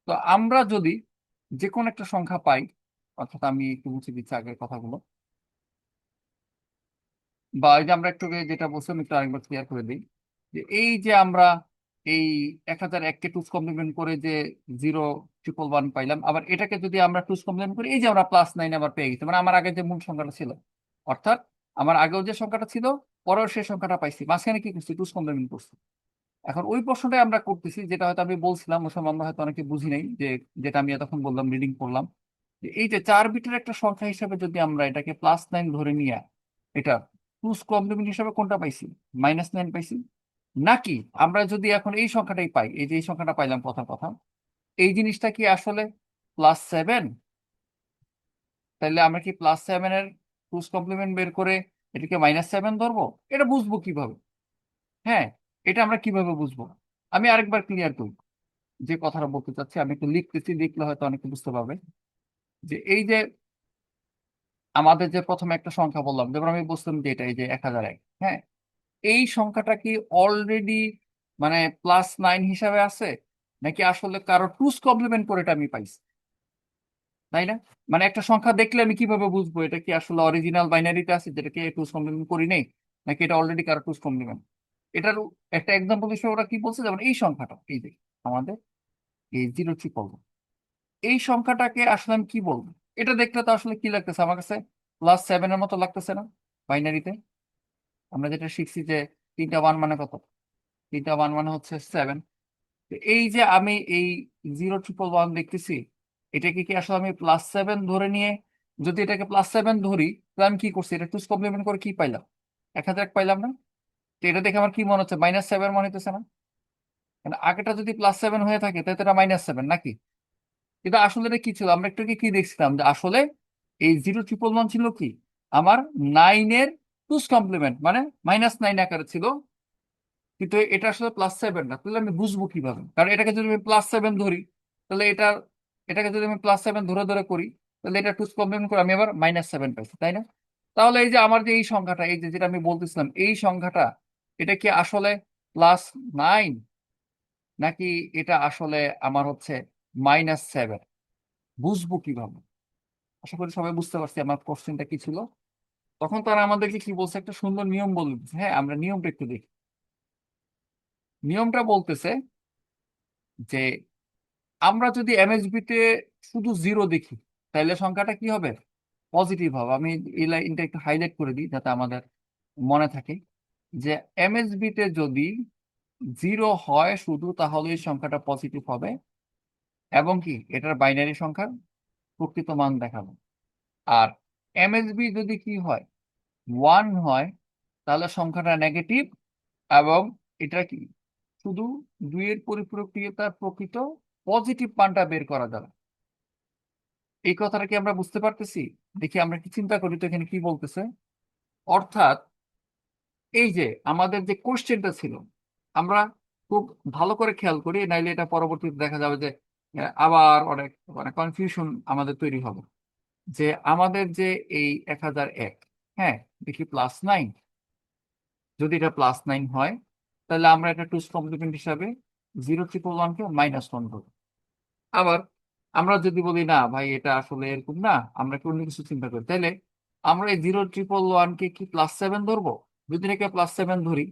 তো আমরা যদি যে কোনো একটা সংখ্যা পাই, অর্থাৎ আমি একটু মুছে দিচ্ছি আগের কথাগুলো, বা এই যে আমরা একটু আগে যেটা বলছিলাম একটু আরেকবার ক্লিয়ার করে দিই, যে এই যে আমরা এই 1001-কে টুস কমপ্লিমেন্ট করে যে 0 1 1 1 পাইলাম, আবার এটাকে যদি আমরা টুস কমপ্লিমেন্ট করি, এই যে আমরা +9 আবার পেয়ে গেছি, মানে আমার আগে যে মূল সংখ্যাটা ছিল, অর্থাৎ আমার আগেও যে সংখ্যাটা ছিল, পরেও সেই সংখ্যাটা পাইছি, মাঝখানে কি করছি, টুস কমপ্লিমেন্ট করছি। এখন ওই প্রশ্নটাই আমরা করতেছি, যেটা হয়তো আমি বলছিলাম ওই সময় আমরা হয়তো অনেকে বুঝি নাই, যে যেটা আমি এতক্ষণ বললাম, রিডিং করলাম, যে এই যে 4 বিটের একটা সংখ্যা হিসাবে যদি আমরা এটাকে +9 ধরে নিয়ে, এটা টুস কমপ্লিমেন্ট হিসাবে কোনটা পাইছি, -9 পাইছি, নাকি আমরা যদি এখন এই সংখ্যাটাই পাই, এই যে এই সংখ্যাটা পাইলাম প্রথম কথা, এই জিনিসটা কি আসলে +7, তাহলে আমরা কি +7-এর টুস কমপ্লিমেন্ট বের করে এটাকে -7 ধরবো? এটা বুঝবো কিভাবে? হ্যাঁ, এটা আমরা কিভাবে বুঝবো? আমি আরেকবার ক্লিয়ার করি যে কথাটা বলতে চাচ্ছি, আমি একটু লিখতেছি, লিখলে হয়তো অনেকে বুঝতে পারবে। যে এই যে আমাদের যে প্রথমে একটা সংখ্যা বললাম, যেমন আমি বুঝতাম যে এটা এই যে 1001, হ্যাঁ, এই সংখ্যাটা কি অলরেডি মানে +9 হিসাবে আছে, নাকি আসলে কারো টুস কমপ্লিমেন্ট করে এটা আমি পাইছি, তাই না? মানে একটা সংখ্যা দেখলে আমি কিভাবে বুঝবো এটা কি আসলে অরিজিনাল বাইনারিতে আছে যেটাকে টুস কমপ্লিমেন্ট করি নেই, নাকি এটা অলরেডি কারো টুস কমপ্লিমেন্ট? এটার একটা এক্সাম্পল হিসেবে ওরা কি বলছে, যেমন এই সংখ্যাটা, এই যে আমাদের এই 0 3 1, এই সংখ্যাটাকে আসলে আমি কি বলবো? এটা দেখলে তো আসলে কি লাগতেছে আমার কাছে, +7-এর মতো লাগতেছে না বাইনারিতে? আমরা যেটা শিখছি যে তিনটা ওয়ান মানে কত, তিনটা ওয়ান মানে হচ্ছে 7। এই যে আমি এই 0 1 1 1 দেখতেছি, এটাকে কি আসলে আমি +7 ধরে নিয়ে, যদি এটাকে +7 ধরি, তাহলে আমি কি করছি, এটা টুস কমপ্লিমেন্ট করে কি পাইলাম, 1001 পাইলাম না? তো এটা দেখে আমার কি মনে হচ্ছে, -7 মনে হইতেছে না? মানে আগেটা যদি +7 হয়ে থাকে, তাহলে তো এটা -7 নাকি? কিন্তু আসলে এটা কি ছিল, আমরা একটু কি কি দেখছিলাম, যে আসলে এই 0 1 1 1 ছিল কি আমার 9-এর টুস কমপ্লিমেন্ট, মানে -9 আকারে ছিল, কিন্তু এটা আসলে +7 না। তাহলে আমি বুঝবো কিভাবে? কারণ এটাকে যদি আমি +7 ধরি, তাহলে এটাকে যদি আমি +7 ধরে ধরে করি, তাহলে এটা টুস কমপ্লিমেন্ট করে আমি আবার -7 পাইছি, তাই না? তাহলে এই যে আমার যে এই সংখ্যাটা, এই যে যেটা আমি বলতেছিলাম, এই সংখ্যাটা এটা কি আসলে +9, নাকি এটা আসলে আমার হচ্ছে -7? বুঝবো কিভাবে? আশা করি সবাই বুঝতে পারছি আমার কোশ্চেনটা কি ছিল। তখন তারা আমাদেরকে কি বলছে, একটা সুন্দর নিয়ম বলে দিচ্ছে। হ্যাঁ, আমরা নিয়মটা একটু দেখি। নিয়মটা বলতেছে যে আমরা যদি এমএসবি তে শুধু 0 দেখি, তাহলে সংখ্যাটা কি হবে, পজিটিভ হবে। আমি এই লাইনটা একটু হাইলাইট করে দিই যাতে আমাদের মনে থাকে, যে এমএসবি তে যদি 0 হয় শুধু, তাহলে এই সংখ্যাটা পজিটিভ হবে, এবং কি এটার বাইনারি সংখ্যার প্রকৃত মান দেখাবে। আর এমএসবি যদি কি হয়, 1 হয়, তাহলে সংখ্যাটা নেগেটিভ, এবং এটা কি শুধু 2-এর পরিপূরকীয়তার প্রকৃত পজিটিভ মানটা বের করা যাবে। এই কথাটা কি আমরা বুঝতে পারতেছি? দেখি আমরা কি চিন্তা করি তো এখানে কি বলতেছে। অর্থাৎ এই যে আমাদের যে কোশ্চেনটা ছিল, আমরা খুব ভালো করে খেয়াল করি, নাইলে এটা পরবর্তীতে দেখা যাবে যে আবার অনেক মানে কনফিউশন আমাদের তৈরি হবে যে আমাদের যে এই 1001, হ্যাঁ, দেখি +9, যদি এটা +9 হয় তাহলে আমরা এটা টুস কমপ্লিমেন্ট হিসাবে 0,111 কে -1 ধরবো। আবার আমরা যদি বলি না ভাই এটা আসলে এরকম না, আমরা কি অন্য কিছু চিন্তা করি, তাহলে আমরা এই 0,111 কে কি +7 ধরবো? যদি এটাকে +7 ধরি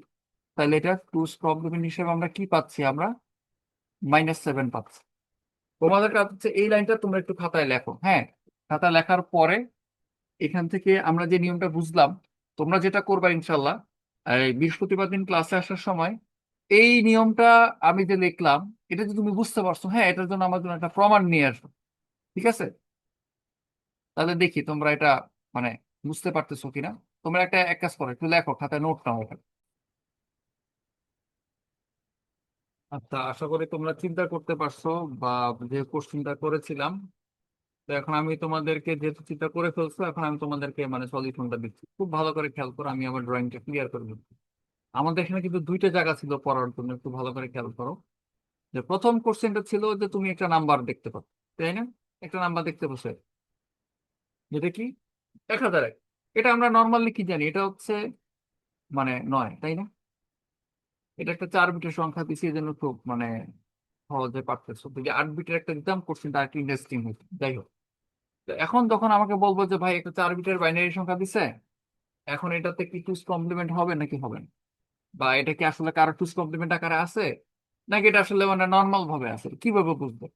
তাহলে এটা টুস কমপ্লিমেন্ট হিসেবে আমরা কি পাচ্ছি, আমরা -7 পাচ্ছি। তোমাদের কাছে হচ্ছে এই লাইনটা তোমরা একটু খাতায় লেখো, হ্যাঁ। খাতায় লেখার পরে এখান থেকে আমরা যে নিয়মটা বুঝলাম, তোমরা যেটা করবা ইনশাল্লাহ, এই বৃহস্পতিবার দিন ক্লাসে আসার সময় এই নিয়মটা আমি যে লিখলাম, এটা যদি তুমি বুঝতে পারছো, হ্যাঁ, এটার জন্য আমার জন্য একটা প্রমাণ নিয়ে আসো, ঠিক আছে? তাহলে দেখি তোমরা এটা মানে বুঝতে পারতেছো কিনা। তোমরা একটা এক কাজ করো, একটু লেখো, খাতায় নোট নাও এটা। আচ্ছা, আশা করি তোমরা চিন্তা করতে পারছো বা যে কোশ্চেনটা করেছিলাম। তো এখন আমি তোমাদেরকে, যেহেতু চিন্তা করে ফেলছো, এখন আমি তোমাদেরকে মানে সলিউশনটা দিচ্ছি, খুব ভালো করে খেয়াল করো, আমি আমার ড্রয়িংটা ক্লিয়ার করে দিচ্ছি। আমাদের এখানে কিন্তু দুইটা জায়গা ছিল পড়ার জন্য, একটু ভালো করে খেয়াল করো। যে প্রথম কোশ্চেনটা ছিল যে তুমি একটা নাম্বার দেখতে পাচ্ছ, তাই না? একটা নাম্বার দেখতে পাচ্ছ, যেটা কি 1001। এটা আমরা নর্মালি কি জানি, এটা হচ্ছে মানে 9, তাই না? এটা একটা 4 বিটের সংখ্যা দিছি, এই জন্য খুব মানে সহজে পারতেছো। যদি 8 বিটের একটা দিতাম কোশ্চেনটা একটু ইন্টারেস্টিং হতো। যাই হোক, তো এখন যখন আমাকে বলবো যে ভাই একটা 4 বিটের বাইনারি সংখ্যা দিছে, এখন এটাতে কি টুস কমপ্লিমেন্ট হবে নাকি হবে না, বা এটা কি আসলে কারো টুস কমপ্লিমেন্ট আকারে আছে নাকি এটা আসলে মানে নর্মাল ভাবে আছে, কিভাবে বুঝবো?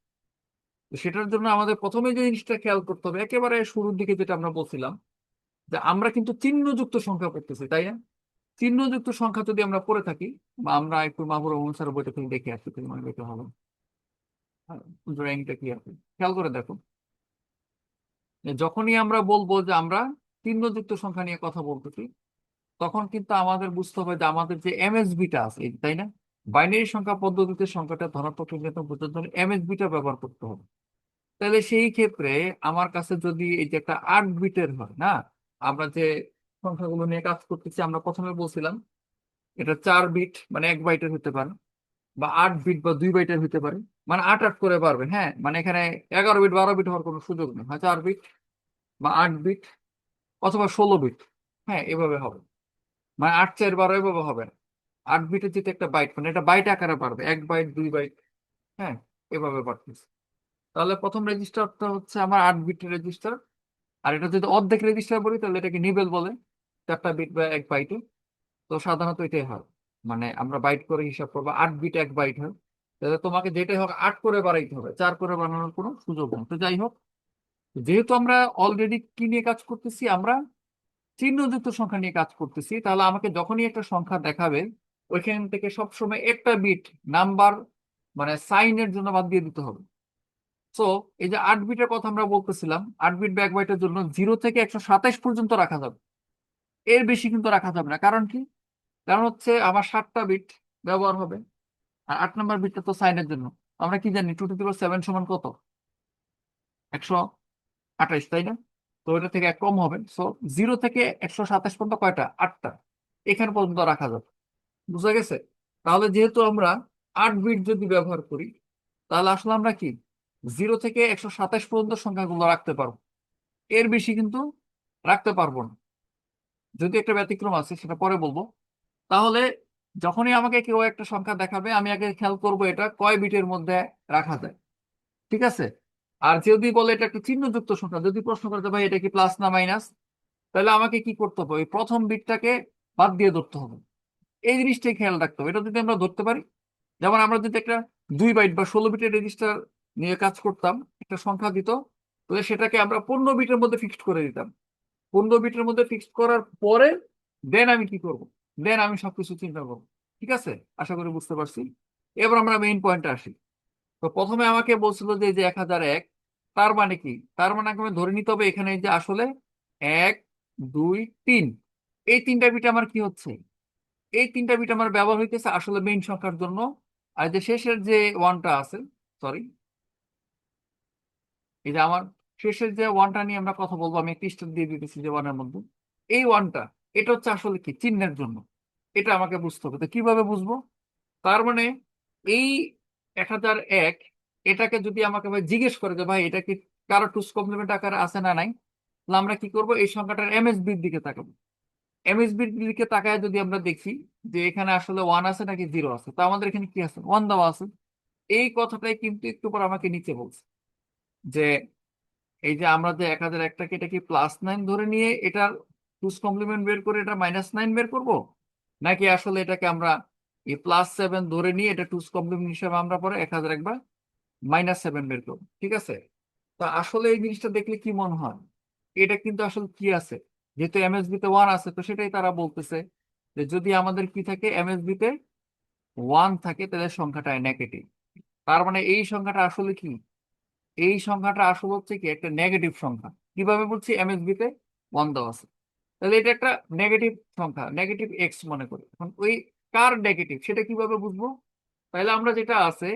তো সেটার জন্য আমাদের প্রথমে যে জিনিসটা খেয়াল করতে হবে, একেবারে শুরুর দিকে যেটা আমরা বলছিলাম, যে আমরা কিন্তু চিহ্নযুক্ত সংখ্যা পড়তেছি, তাই না? চিহ্নযুক্ত সংখ্যা যদি আমরা পড়ে থাকি, বা আমরা একটু মাহবুব রহমান স্যার বইটা থেকে দেখে আসছি, মানে দেখতে হবে ড্রয়িংটা কি আছে, খেয়াল করে দেখো। যে যখনই আমরা বলবো যে আমরা চিহ্নযুক্ত সংখ্যা নিয়ে কথা বলতেছি, তখন কিন্তু আমাদের বুঝতে হবে যে আমাদের যে এমএসবিটা আছে, তাই না? বাইনারি সংখ্যা পদ্ধতিতে সংখ্যাটা ধনাত্মক ঋণাত্মক বোঝার জন্য এমএসবিটা ব্যবহার করতে হবে। তাহলে সেই ক্ষেত্রে আমার কাছে যদি এই যে একটা 8 বিটের হয় না, আমরা যে সংখ্যাগুলো নিয়ে কাজ করতেছি, আমরা প্রথমে বলছিলাম এটা 4 বিট মানে 1 বাইটের হতে পারে, বা 8 বিট বা 2 বাইটের হতে পারে, মানে আট আট করে পারবে, হ্যাঁ, মানে এখানে 11 বিট 12 বিট হওয়ার কোনো সুযোগ নেই, হয় 4 বিট বা 8 বিট অথবা 16 বিট, হ্যাঁ, এভাবে হবে। মানে 8 4 12 এভাবে হবে না। 8 বিটের যেটা একটা বাইট, মানে এটা বাইট আকারে পারবে, 1 বাইট 2 বাইট, হ্যাঁ, এভাবে পারতেছে। তাহলে প্রথম রেজিস্টারটা হচ্ছে আমার 8 বিটের রেজিস্টার। আর এটা যদি অর্ধেক রেজিস্টার বলি তাহলে এটাকে নিবেল বলে, 4টা বিট বা 1 বাইটে। তো সাধারণত এটাই হয়, মানে আমরা বাইট করে হিসাব করবো, 8 বিট 1 বাইট হয়। তাহলে তোমাকে যেটাই হোক 8 করে বাড়াইতে হবে, 4 করে বানানোর কোনো সুযোগ নেই। তো যাই হোক, যেহেতু আমরা অলরেডি কি নিয়ে কাজ করতেছি, আমরা চিহ্নযুক্ত সংখ্যা নিয়ে কাজ করতেছি, তাহলে আমাকে যখনই একটা সংখ্যা দেখাবে ওইখান থেকে সবসময় একটা বিট নাম্বার মানে সাইনের জন্য বাদ দিয়ে দিতে হবে। সো এই যে 8 বিটের কথা আমরা বলতেছিলাম, 8 বিট বা 1 বাইটের জন্য 0 থেকে 127 পর্যন্ত রাখা যাবে, এর বেশি কিন্তু রাখা যাবে না। কারণ কি? কারণ হচ্ছে আমার 7টা বিট ব্যবহার হবে, আর 8 নম্বর বিটটা তো সাইনের জন্য। আমরা কি জানি 2 টু দি পাওয়ার 7 সমান কত? 128, তাই না? তো ওইটা থেকে 1 কম হবে। সো 0 থেকে 127 পর্যন্ত কয়টা? 8টা, এখানে পর্যন্ত রাখা যাবে। বুঝা গেছে? তাহলে যেহেতু আমরা 8 বিট যদি ব্যবহার করি, তাহলে আসলে আমরা কি 0 থেকে 127 পর্যন্ত সংখ্যাগুলো রাখতে পারবো, এর বেশি কিন্তু রাখতে পারবো না। যদি একটা ব্যতিক্রম আছে সেটা পরে বলবো। তাহলে যখনই আমাকে কেউ একটা সংখ্যা দেখাবে, আমি আগে খেয়াল করব এটা কয় বিটের মধ্যে রাখা যায়, ঠিক আছে? আর যদি বলে এটা একটা চিহ্নযুক্ত সংখ্যা, যদি প্রশ্ন করতে ভাই এটা কি প্লাস না মাইনাস, তাহলে আমাকে কি করতে হবে, ওই প্রথম বিটটাকে বাদ দিয়ে ধরতে হবে। এই জিনিসটাই খেয়াল রাখতে হবে। এটা যদি আমরা ধরতে পারি, যেমন আমরা যদি একটা 2 বাইট বা 16 বিটের রেজিস্টার নিয়ে কাজ করতাম, একটা সংখ্যা দিত, তাহলে সেটাকে আমরা 15 বিটের মধ্যে ফিক্সড করে দিতাম। 15 বিটের মধ্যে ফিক্সড করার পরে দেন আমি কি করব, দেন আমি সবকিছু চিন্তা করবো। ঠিক আছে? আশা করি বুঝতে পারছি। এবার আমরা মেইন পয়েন্টে আসি। তো প্রথমে আমাকে বলছিল যে এই যে 1001, তার মানে কি? তার মানে আমাকে ধরে নিতে হবে এখানে যে আসলে 1 2 3, এই 3টা বিট আমার কি হচ্ছে, এই 3টা বিট আমার ব্যবহার হইতেছে আসলে মেইন সংখ্যার জন্য। আর যে শেষের যে ওয়ানটা আছে, সরি, এই যে আমার শেষের যে ওয়ানটা নিয়ে আমরা কথা বলবো, আমি একটা স্টার দিয়ে দিতেছি যে ওয়ানের মধ্যে এই ওয়ানটা, এটা হচ্ছে আসলে কি চিহ্নের জন্য। এটা আমাকে বুঝতে হবে। তো কিভাবে বুঝবো? তার মানে এই 1001, এটাকে যদি আমাকে ভাই জিজ্ঞেস করে যে ভাই এটা কি কারো টুস কমপ্লিমেন্ট আকারে আছে না নাই, তাহলে আমরা কি করব, এই সংখ্যাটার এমএসবির দিকে তাকাবো। এমএসবির দিকে তাকায় যদি আমরা দেখি যে এখানে আসলে ওয়ান আছে নাকি জিরো আছে, তো আমাদের এখানে কি আছে, ওয়ান দেওয়া আছে। এই কথাটাই কিন্তু একটু পর আমাকে নিচে বলছে যে এই যে আমরা যে 1001টাকে এটা কি +9 ধরে নিয়ে এটার টুস কমপ্লিমেন্ট বের করে এটা -9 বের করব, নাকি আসলে এটাকে আমরা এই +7 ধরে নিয়ে এটা টুস কমপ্লিমেন্ট হিসাবে আমরা পরে 1001 বা -7 বের করবো, ঠিক আছে? তা আসলে এই জিনিসটা দেখলে কি মনে হয়, এটা কিন্তু আসলে কি আছে, যেহেতু এমএসবি তে ওয়ান আছে, তো সেটাই তারা বলতেছে যে যদি আমাদের কি থাকে, এমএসবি তে ওয়ান থাকে, তাহলে সংখ্যাটা নেগেটিভ। তার মানে এই সংখ্যাটা আসলে কি, এই সংখ্যাটা আসলে হচ্ছে কি একটা নেগেটিভ সংখ্যা। কিভাবে বলছি, এমএসবি তে ওয়ান দেওয়া আছে, তাহলে এটা একটা নেগেটিভ সংখ্যা, নেগেটিভ এক্স মনে করি। এখন ওই কার নেগেটিভ সেটা কিভাবে বুঝবো? তাহলে আমরা যেটা আছে,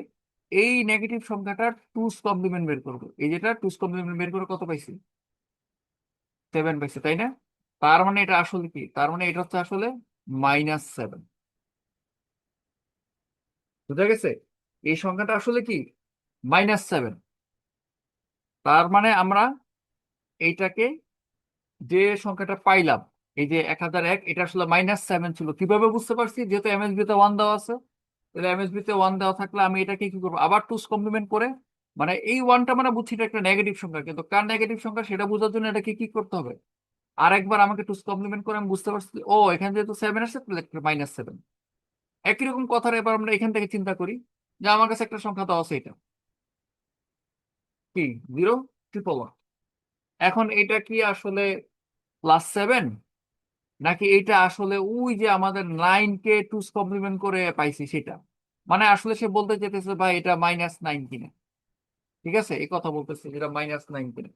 এই নেগেটিভ সংখ্যাটার টুস কমপ্লিমেন্ট বের করবো। এই যেটা টুস কমপ্লিমেন্ট বের করে কত পাইছি, 7 পাইছি, তাই না? তার মানে এটা আসলে কি, তার মানে এটা হচ্ছে আসলে -7। বুঝা গেছে? এই সংখ্যাটা আসলে কি, -7। তার মানে আমরা এইটাকে, যে সংখ্যাটা পাইলাম, এই যে 1001, এটা আসলে -7 ছিল। কিভাবে বুঝতে পারছি, যেহেতু এমএসবি তে ওয়ান দেওয়া আছে, তাহলে এমএসবি তে ওয়ান দেওয়া থাকলে আমি এটাকে কি করবো, আবার টুস কমপ্লিমেন্ট করে, মানে এই ওয়ানটা মানে বুঝছি এটা একটা নেগেটিভ সংখ্যা, কিন্তু কার নেগেটিভ সংখ্যা সেটা বোঝার জন্য এটাকে কি করতে হবে, আরেকবার আমাকে টুস কমপ্লিমেন্ট করে আমি বুঝতে পারছি যে, ও এখানে যেহেতু 7 আসছে তাহলে -7। একই রকম কথার এবার আমরা এখান থেকে চিন্তা করি যে আমার কাছে একটা সংখ্যা দেওয়া আছে, এটা কি, 0 ট্রিপল 1। এখন এটা কি আসলে +7, নাকি এটা আসলে ওই যে আমাদের 9 কে টুস কমপ্লিমেন্ট করে পাইছি সেটা, মানে আসলে সে বলতে চাইতেছে ভাই এটা -9 কিনা। ঠিক আছে, এই কথা বলতেছে যেটা -9 কিনা।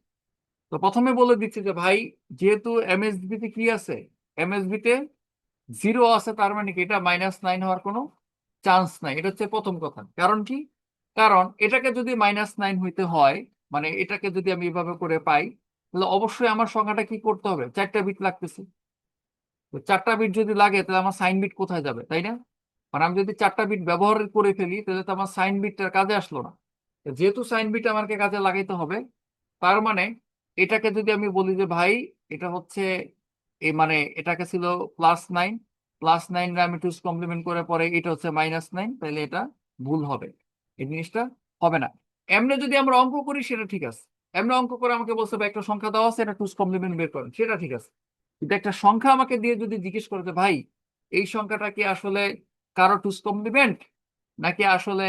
তো প্রথমে বলে দিচ্ছি যে ভাই, যেহেতু এমএসবি তে কি আছে, এমএসবি তে জিরো আছে, তার মানে কি এটা -9 হওয়ার কোনো চান্স নাই। এটা হচ্ছে প্রথম কথা। কারণ কি, কারণ এটাকে যদি -9 হইতে হয়, মানে এটাকে যদি আমি এভাবে করে পাই, তাহলে অবশ্যই আমার সংখ্যাটা কি করতে হবে, 4টা বিট লাগতেছে। তো 4টা বিট যদি লাগে তাহলে আমার সাইন বিট কোথায় যাবে, তাই না? মানে আমি যদি 4টা বিট ব্যবহার করে ফেলি, তাহলে তো আমার সাইন বিটটার কাজে আসলো না। তো যেহেতু সাইন বিট আমাকে কাজে লাগাইতে হবে, তার মানে এটাকে যদি আমি বলি যে ভাই এটা হচ্ছে, এই মানে এটাকে ছিল +9, +9 আমি টুস কমপ্লিমেন্ট করে পরে এটা হচ্ছে -9, তাহলে এটা ভুল হবে, এই জিনিসটা হবে না। এমনি যদি আমরা অঙ্ক করি সেটা ঠিক আছে, এমনি অঙ্ক করে আমাকে বলছে ভাই একটা সংখ্যা দেওয়া আছে, এটা টুস কমপ্লিমেন্ট বের করেন, সেটা ঠিক আছে। কিন্তু একটা সংখ্যা আমাকে দিয়ে যদি জিজ্ঞেস করে যে ভাই এই সংখ্যাটা কি আসলে কারো টুস কমপ্লিমেন্ট, নাকি আসলে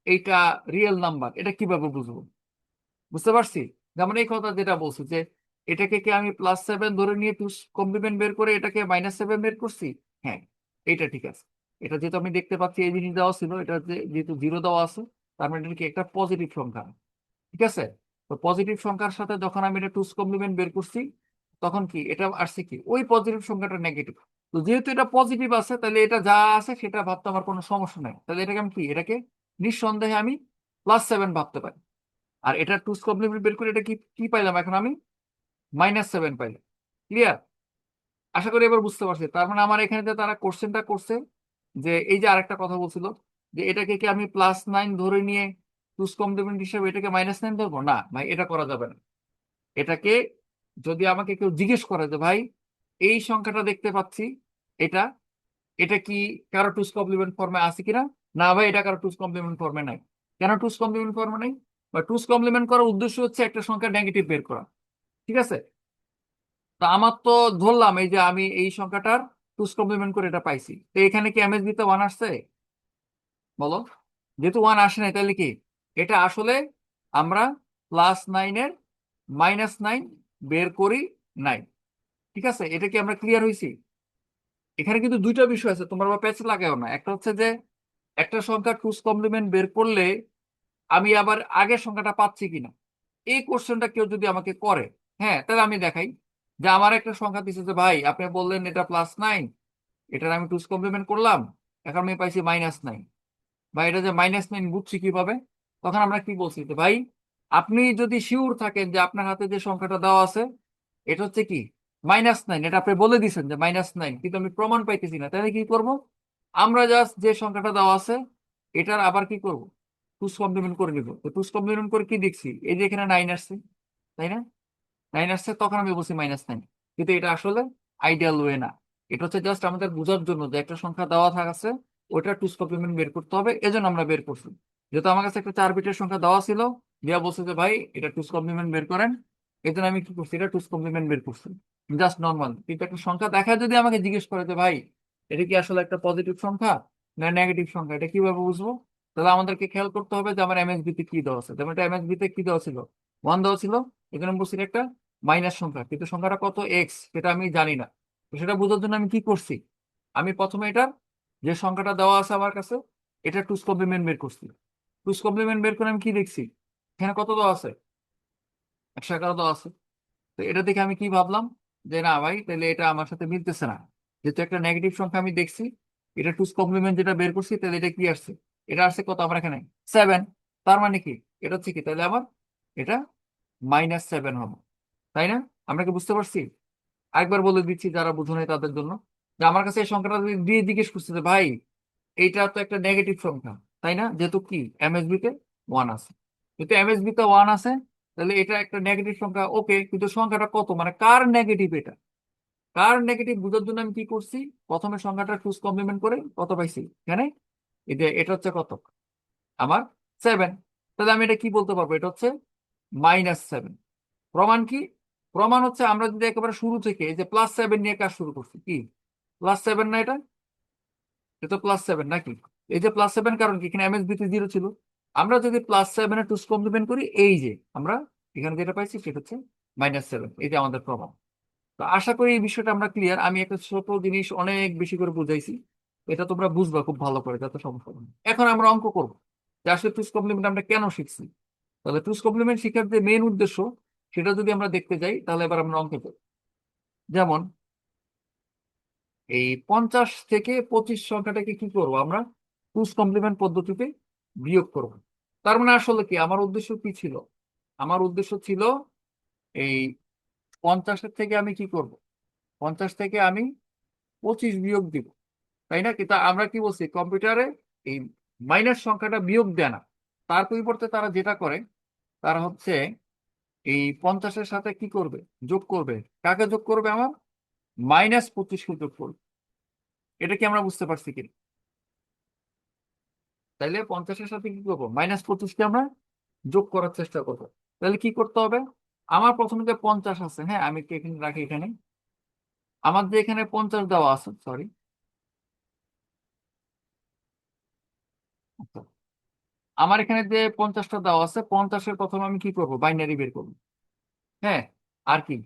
এইটা রিয়েল নাম্বার, এটা কিভাবে বুঝবো? বুঝতে পারছি? যেমন এই কথা যেটা বলছি যে এটাকে কি আমি +7 ধরে নিয়ে টুস কমপ্লিমেন্ট বের করে এটাকে -7 বের করছি। হ্যাঁ, এটা ঠিক আছে। এটা যেহেতু আমি দেখতে পাচ্ছি এই জিনিস দেওয়া ছিল, এটা যেহেতু জিরো দেওয়া আছে, তার মানে এটা কি একটা পজিটিভ সংখ্যা। ঠিক আছে, তো পজিটিভ সংখ্যার সাথে যখন আমি এটা টুস কমপ্লিমেন্ট বের করছি, তখন কি এটা আসছে কি ওই পজিটিভ সংখ্যাটা নেগেটিভ। তো যেহেতু এটা পজিটিভ আছে, তাহলে এটা যা আছে সেটা ভাবতে আমার কোনো সমস্যা নাই, তাহলে এটাকে আমি কি, এটাকে নিঃসন্দেহে আমি +7 ভাবতে পারি। আর এটা টুস কমপ্লিমেন্ট বের করে এটা কি কি পাইলাম, এখন আমি -7 পাইলাম। ক্লিয়ার? আশা করি এবার বুঝতে পারছি। তার মানে আমার এখানে যে তারা কোশ্চেনটা করছে, যে এই যে আরেকটা কথা বলছিল যে এটাকে কি আমি +9 ধরে নিয়ে টুস কমপ্লিমেন্ট হিসেবে এটাকে -9 ধরবো, না ভাই এটা করা যাবে না। এটাকে যদি আমাকে কেউ জিজ্ঞেস করে যে ভাই এই সংখ্যাটা দেখতে পাচ্ছি, এটা এটা কি কারো টুস কমপ্লিমেন্ট ফর্মে আছে কিনা, না ভাই এটা কারো টুস কমপ্লিমেন্ট ফর্মে নাই। কেন টুস কমপ্লিমেন্ট ফর্মে নাই? বা টুস কমপ্লিমেন্ট করার উদ্দেশ্য হচ্ছে একটা সংখ্যা নেগেটিভ বের করা। ঠিক আছে, তো আমার তো ধরলাম এই যে আমি এই সংখ্যাটার টুস কমপ্লিমেন্ট করে এটা পাইছি, তো এখানে কি এমএসবি তে ওয়ান আসছে, বলো? যেহেতু ওয়ান আসে নাই, তাহলে কি এটা আসলে আমরা +9 -9 বের করি নাই। ঠিক আছে, এটা কি আমরা ক্লিয়ার হয়েছি? এখানে কিন্তু দুইটা বিষয় আছে, তোমরা আবার প্যাচ লাগাও না। একটা হচ্ছে যে একটা সংখ্যা টুস কমপ্লিমেন্ট বের করলে আমি আবার আগের সংখ্যাটা পাচ্ছি কিনা, এই কোশ্চেনটা কেউ যদি আমাকে করে, হ্যাঁ, তাহলে আমি দেখাই যে আমার একটা সংখ্যা দিচ্ছে যে ভাই আপনি বললেন এটা +9, এটার আমি টুস কমপ্লিমেন্ট করলাম, এখন আমি পাইছি -9। ভাই এটা যে -9 বুঝছি কিভাবে? তখন আমরা কি বলছি যে ভাই আপনি যদি শিওর থাকেন যে আপনার হাতে যে সংখ্যাটা দেওয়া আছে এটা হচ্ছে কি -9, এটা আপনি বলে দিচ্ছেন যে -9, কিন্তু আমি প্রমাণ পাইতেছি না, তাহলে কি করব, আমরা জাস্ট যে সংখ্যাটা দেওয়া আছে এটার আবার কি করব, টুস কমপ্লিমেন্ট করে নিব। তো টুস কমপ্লিমেন্ট করে কি দেখছি, এই যে এখানে 9 আসছে, তাই না? 9 আসছে, তখন আমি বলছি -9। কিন্তু এটা আসলে আইডিয়াল ওয়ে না। এটা হচ্ছে জাস্ট আমাদের বোঝার জন্য যে একটা সংখ্যা দেওয়া থাকছে, ওটা টুস কমপ্লিমেন্ট বের করতে হবে, এজন্য আমরা বের করছি। যেহেতু আমার কাছে একটা 4 বিটের সংখ্যা দেওয়া ছিল, দিয়া বলছে যে ভাই এটা টুস কমপ্লিমেন্ট বের করেন, এই জন্য আমি কি করছি, এটা টুস কমপ্লিমেন্ট বের করছি। Just normal. কিন্তু একটা সংখ্যা দেখায় যদি আমাকে জিজ্ঞেস করে যে ভাই এটা কি আসলে একটা পজিটিভ সংখ্যা না নেগেটিভ সংখ্যা, এটা কিভাবে বুঝবো? তাহলে আমাদেরকে খেয়াল করতে হবে যে আমার এমএসবি তে কি দেওয়া আছে। যেমন এটা এমএসবি তে কি দেওয়া ছিল, 1 দেওয়া ছিল, এখানে বলছি একটা মাইনাস সংখ্যা, কিন্তু সংখ্যাটা কত এক্স সেটা আমি জানি না। তো সেটা বোঝার জন্য আমি কি করছি, আমি প্রথমে এটার যে সংখ্যাটা দেওয়া আছে আমার কাছে, এটা টুস কমপ্লিমেন্ট বের করছি। টুস কমপ্লিমেন্ট বের করে আমি কি দেখছি, এখানে কত দেওয়া আছে, 111 দেওয়া আছে। তো এটা দেখে আমি কি ভাবলাম, যে না ভাই তাহলে এটা আমার সাথে মিলতেছে না। যেহেতু একটা নেগেটিভ সংখ্যা আমি দেখছি, এটা টুস কমপ্লিমেন্ট যেটা বের করছি, তাহলে এটা কি আসছে, এটা আসছে কত আমার এখানে 7। তার মানে কি, এটা হচ্ছে কি, তাহলে আমার এটা -7 হবে, তাই না? আমরা কি বুঝতে পারছি? আরেকবার বলে দিচ্ছি যারা বুঝো নাই তাদের জন্য, যে আমার কাছে এই সংখ্যাটা যদি দিয়ে জিজ্ঞেস করছে যে ভাই এইটা তো একটা নেগেটিভ সংখ্যা, তাই না? যেহেতু কি এমএসবি তে 1 আছে, যেহেতু এমএসবি তে 1 আছে, তাহলে এটা একটা নেগেটিভ সংখ্যা, ওকে। কিন্তু সংখ্যাটা কত, মানে কার নেগেটিভ এটা, কার নেগেটিভ বোঝার জন্য আমি কি করছি, প্রথমে সংখ্যাটা টুস কমপ্লিমেন্ট করে কত পাইছি এখানে, এটা হচ্ছে কত আমার 7। তাহলে আমি এটা কি বলতে পারবো, এটা হচ্ছে -7। প্রমাণ কি? প্রমাণ হচ্ছে আমরা যদি একেবারে শুরু থেকে এই যে +7 নিয়ে কাজ শুরু করছি, কি +7 না এটা, এটা +7 নাকি? এই যে +7 কারণ কি, এখানে এমএসবি তে 0 ছিল। আমরা যদি +7 এর টুস কমপ্লিমেন্ট করি, এই যে আমরা এখানে যেটা পাইছি সেটা হচ্ছে -7, এই যে আমাদের প্রমাণ। তো আশা করি এই বিষয়টা আমরা ক্লিয়ার। আমি একটা ছোট জিনিস অনেক বেশি করে বুঝাইছি, এটা তোমরা বুঝবা খুব ভালো করে, যাতে সমস্যা হবে না। এখন আমরা অঙ্ক করবো যে আসলে টুস কমপ্লিমেন্ট আমরা কেন শিখছি। তাহলে টুস কমপ্লিমেন্ট শেখার যে মেইন উদ্দেশ্য, সেটা যদি আমরা দেখতে যাই, তাহলে এবার আমরা অঙ্কে যাই। যেমন এই 50 থেকে 25 সংখ্যাটাকে কি করব আমরা, টুস কমপ্লিমেন্ট পদ্ধতিতে বিয়োগ করব। তার মানে আসলে কি আমার উদ্দেশ্য কি ছিল, আমার উদ্দেশ্য ছিল এই 50-এর থেকে আমি কি করব, 50 থেকে আমি 25 বিয়োগ দিব, তাই না? কিন্তু আমরা কি বলছি, কম্পিউটারে এই মাইনাস সংখ্যাটা বিয়োগ দেয় না। তার পরিবর্তে তারা যেটা করে, তারা হচ্ছে এই 50-এর সাথে কি করবে, যোগ করবে। কাকে যোগ করবে, আমার -25-কে যোগ করবে। এটা কি আমরা বুঝতে পারছি কি? তাইলে 50-এর সাথে কি করবো, -25-কে আমরা যোগ করার চেষ্টা করবো। তাহলে কি করতে হবে, আমার প্রথমে যে 50 আছে, হ্যাঁ আমি কি এখানে রাখি, এখানে আমার যে এখানে 50 দেওয়া আছে, সরি, আমার এখানে যে 50টা দেওয়া আছে, 50-এর প্রথমে আমি কি করবো, বাইনারি বের করবো। হ্যাঁ, আর কি,